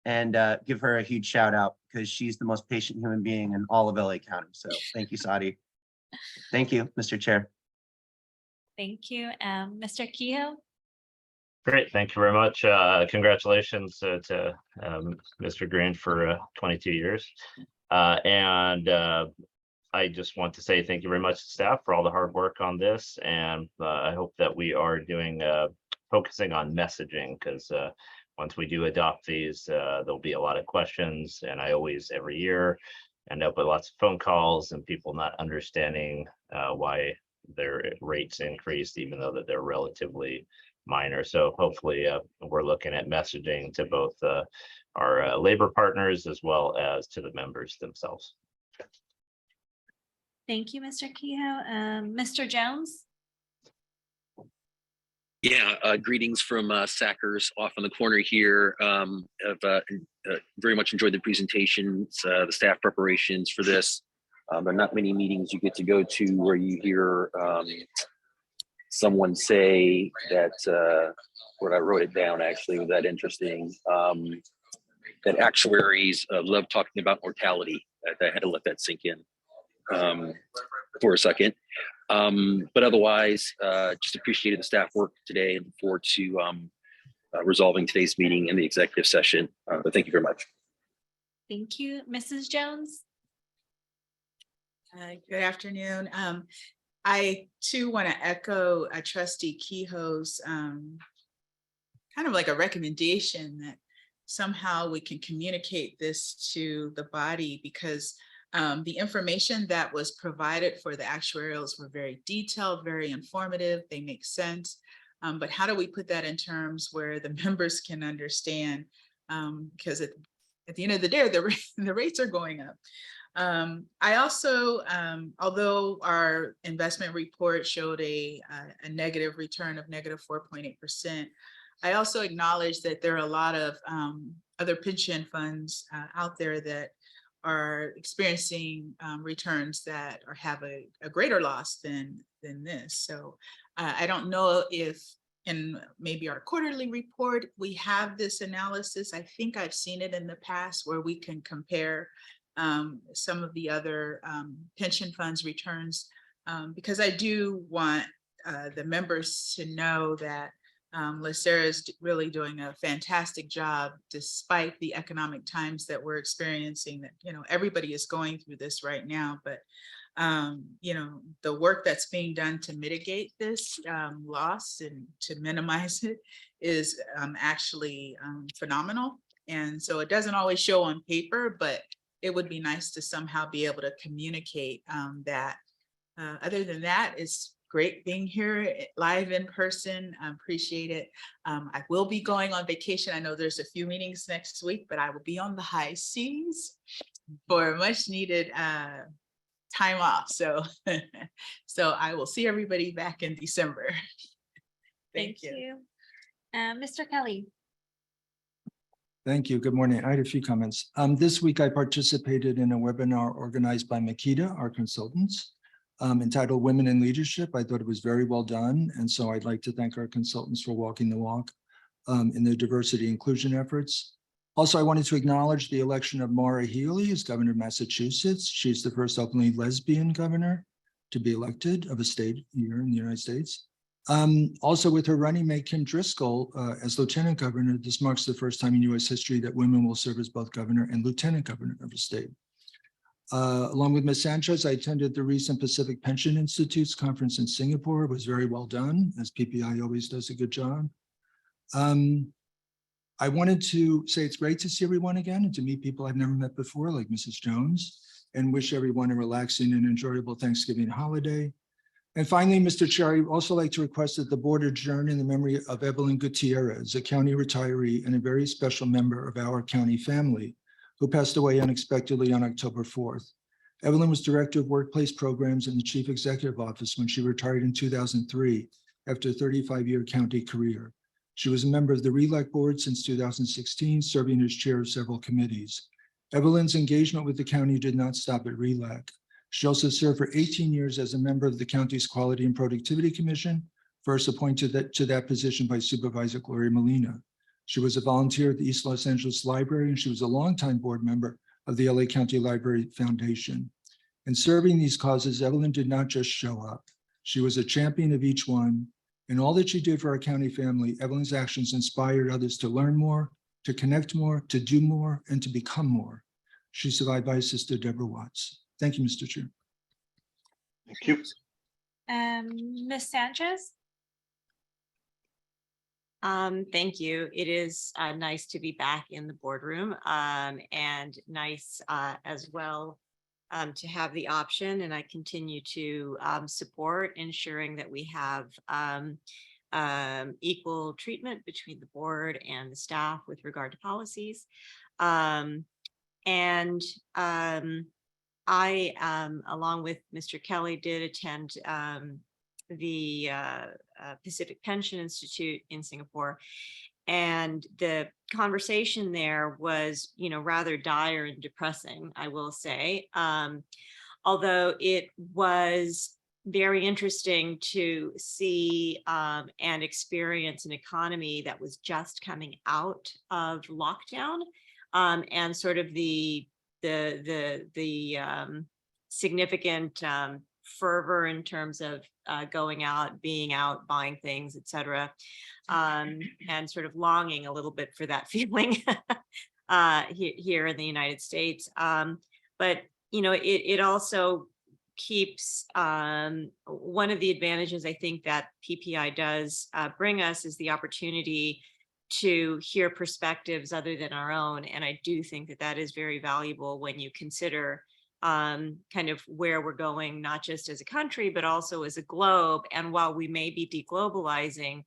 and give her a huge shout out because she's the most patient human being in all of LA County. So thank you, Saudi. Thank you, Mr. Chair. Thank you. Mr. Kehoe? Great, thank you very much. Congratulations to Mr. Green for 22 years. I just want to say thank you very much to staff for all the hard work on this. And I hope that we are doing focusing on messaging, because once we do adopt these, there'll be a lot of questions. And I always, every year, end up with lots of phone calls and people not understanding why their rates increased, even though that they're relatively minor. So hopefully we're looking at messaging to both our labor partners as well as to the members themselves. Thank you, Mr. Kehoe. Mr. Jones? Yeah, greetings from Sackers off on the corner here. I've very much enjoyed the presentations, the staff preparations for this. There are not many meetings you get to go to where you hear someone say that, what I wrote it down actually was that interesting, that actuaries love talking about mortality. I had to let that sink in for a second. But otherwise, just appreciated the staff work today and look forward to resolving today's meeting in the executive session. But thank you very much. Thank you. Mrs. Jones? Good afternoon. I too want to echo Trustee Kehoe's kind of like a recommendation that somehow we can communicate this to the body, because the information that was provided for the actuarials were very detailed, very informative, they make sense. But how do we put that in terms where the members can understand? Because at the end of the day, the rates are going up. I also, although our investment report showed a negative return of -4.8%, I also acknowledge that there are a lot of other pension funds out there that are experiencing returns that have a greater loss than this. So I don't know if in maybe our quarterly report, we have this analysis. I think I've seen it in the past where we can compare some of the other pension funds returns, because I do want the members to know that LACERA is really doing a fantastic job despite the economic times that we're experiencing. That, you know, everybody is going through this right now, but you know, the work that's being done to mitigate this loss and to minimize it is actually phenomenal. And so it doesn't always show on paper, but it would be nice to somehow be able to communicate that. Other than that, it's great being here live in person. I appreciate it. I will be going on vacation. I know there's a few meetings next week, but I will be on the high seas for much needed time off. So, so I will see everybody back in December. Thank you. Mr. Kelly? Thank you. Good morning. I had a few comments. This week I participated in a webinar organized by Makita, our consultants, entitled Women in Leadership. I thought it was very well done. And so I'd like to thank our consultants for walking the walk in their diversity inclusion efforts. Also, I wanted to acknowledge the election of Maura Healey as governor of Massachusetts. She's the first openly lesbian governor to be elected of a state here in the United States. Also with her running mate Kim Driscoll as lieutenant governor, this marks the first time in US history that women will serve as both governor and lieutenant governor of a state. Along with Ms. Sanchez, I attended the recent Pacific Pension Institute's conference in Singapore. It was very well done, as PPI always does a good job. I wanted to say it's great to see everyone again and to meet people I've never met before, like Mrs. Jones, and wish everyone a relaxing and enjoyable Thanksgiving holiday. And finally, Mr. Chair, I'd also like to request that the board adjourn in the memory of Evelyn Gutierrez, a county retiree and a very special member of our county family, who passed away unexpectedly on October 4th. Evelyn was Director of Workplace Programs in the Chief Executive Office when she retired in 2003 after a 35-year county career. She was a member of the RELAC Board since 2016, serving as chair of several committees. Evelyn's engagement with the county did not stop at RELAC. She also served for 18 years as a member of the county's Quality and Productivity Commission, first appointed to that position by Supervisor Gloria Molina. She was a volunteer at the East Los Angeles Library, and she was a longtime board member of the LA County Library Foundation. In serving these causes, Evelyn did not just show up. She was a champion of each one. In all that she did for our county family, Evelyn's actions inspired others to learn more, to connect more, to do more, and to become more. She's survived by his sister, Deborah Watts. Thank you, Mr. Chair. Thank you. Ms. Sanchez? Thank you. It is nice to be back in the boardroom and nice as well to have the option, and I continue to support ensuring that we have equal treatment between the board and the staff with regard to policies. I, along with Mr. Kelly, did attend the Pacific Pension Institute in Singapore. And the conversation there was, rather dire and depressing, I will say. Although it was very interesting to see and experience an economy that was just coming out of lockdown, and sort of the significant fervor in terms of going out, being out, buying things, etc., and sort of longing a little bit for that feeling here in the United States. But it also keeps one of the advantages I think that PPI does bring us is the opportunity to hear perspectives other than our own. And I do think that that is very valuable when you consider kind of where we're going, not just as a country, but also as a globe. And while we may be deglobalizing,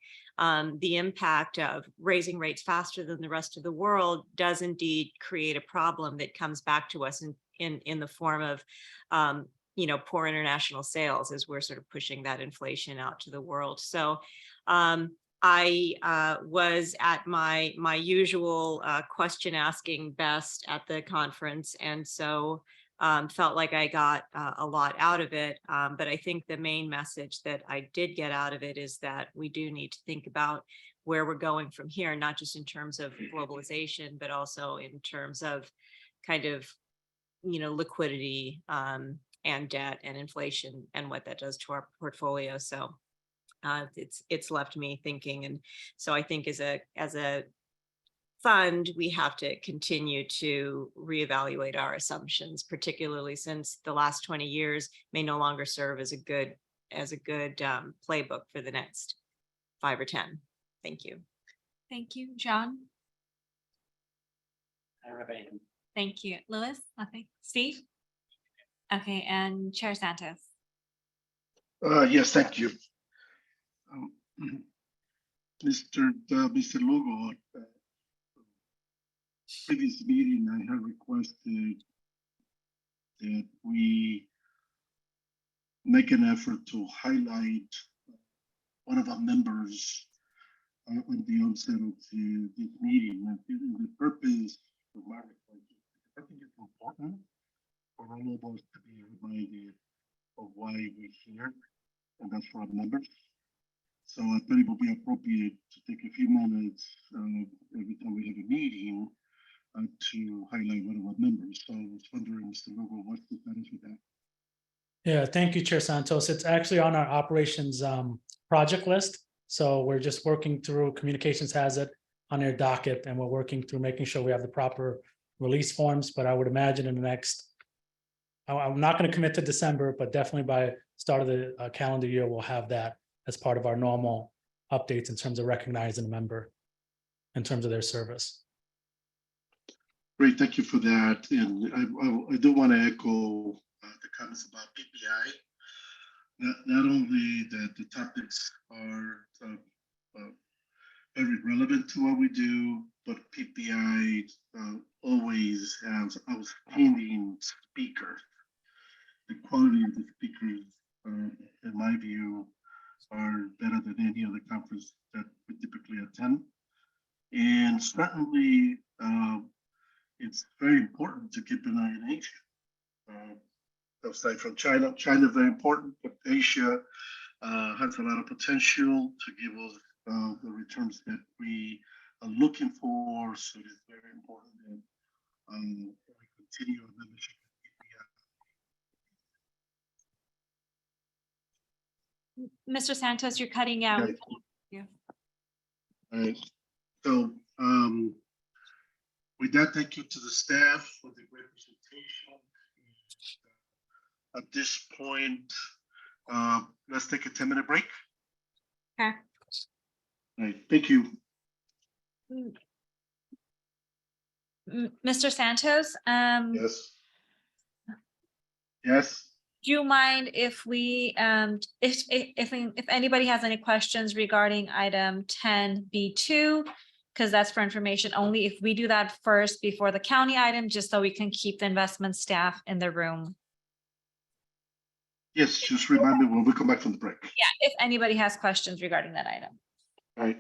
the impact of raising rates faster than the rest of the world does indeed create a problem that comes back to us in the form of poor international sales as we're sort of pushing that inflation out to the world. So I was at my usual question asking best at the conference, and so felt like I got a lot out of it. But I think the main message that I did get out of it is that we do need to think about where we're going from here, not just in terms of globalization, but also in terms of kind of, liquidity and debt and inflation and what that does to our portfolio. So it's left me thinking. And so I think as a fund, we have to continue to reevaluate our assumptions, particularly since the last 20 years may no longer serve as a good playbook for the next 5 or 10. Thank you. Thank you, John. I don't have anything. Thank you, Louis. Nothing. Steve. Okay, and Chair Santos. Yes, thank you. Mr. Lugo, previous meeting, I had requested that we make an effort to highlight one of our members on the onset of this meeting. And the purpose of my request, I think it's important for all of us to be reminded of why we're here, and that's for our members. So I thought it would be appropriate to take a few minutes every time we have a meeting to highlight one of our members. So I was wondering, Mr. Lugo, what's the status with that? Yeah, thank you, Chair Santos. It's actually on our operations project list. So we're just working through, communications has it on their docket, and we're working through making sure we have the proper release forms. But I would imagine in the next, I'm not going to commit to December, but definitely by start of the calendar year, we'll have that as part of our normal updates in terms of recognizing a member in terms of their service. Great, thank you for that. And I do want to echo the comments about PPI. not only that the topics are very relevant to what we do, but PPI always has outstanding speakers. The quality of the speakers, in my view, are better than any other conference that we typically attend. And certainly, it's very important to keep an eye on Asia. Aside from China, China is very important, but Asia has a lot of potential to give us the returns that we are looking for. So it is very important that we continue our membership. Mr. Santos, you're cutting out. Okay. Yeah. All right. So with that, thank you to the staff for the great presentation. At this point, let's take a 10-minute break. Okay. All right, thank you. Mr. Santos, Yes. Yes. do you mind if we, if anybody has any questions regarding item 10B2? Because that's for information only. If we do that first before the county item, just so we can keep the investment staff in the room. Yes, just remind me when we come back from the break. Yeah, if anybody has questions regarding that item. All right.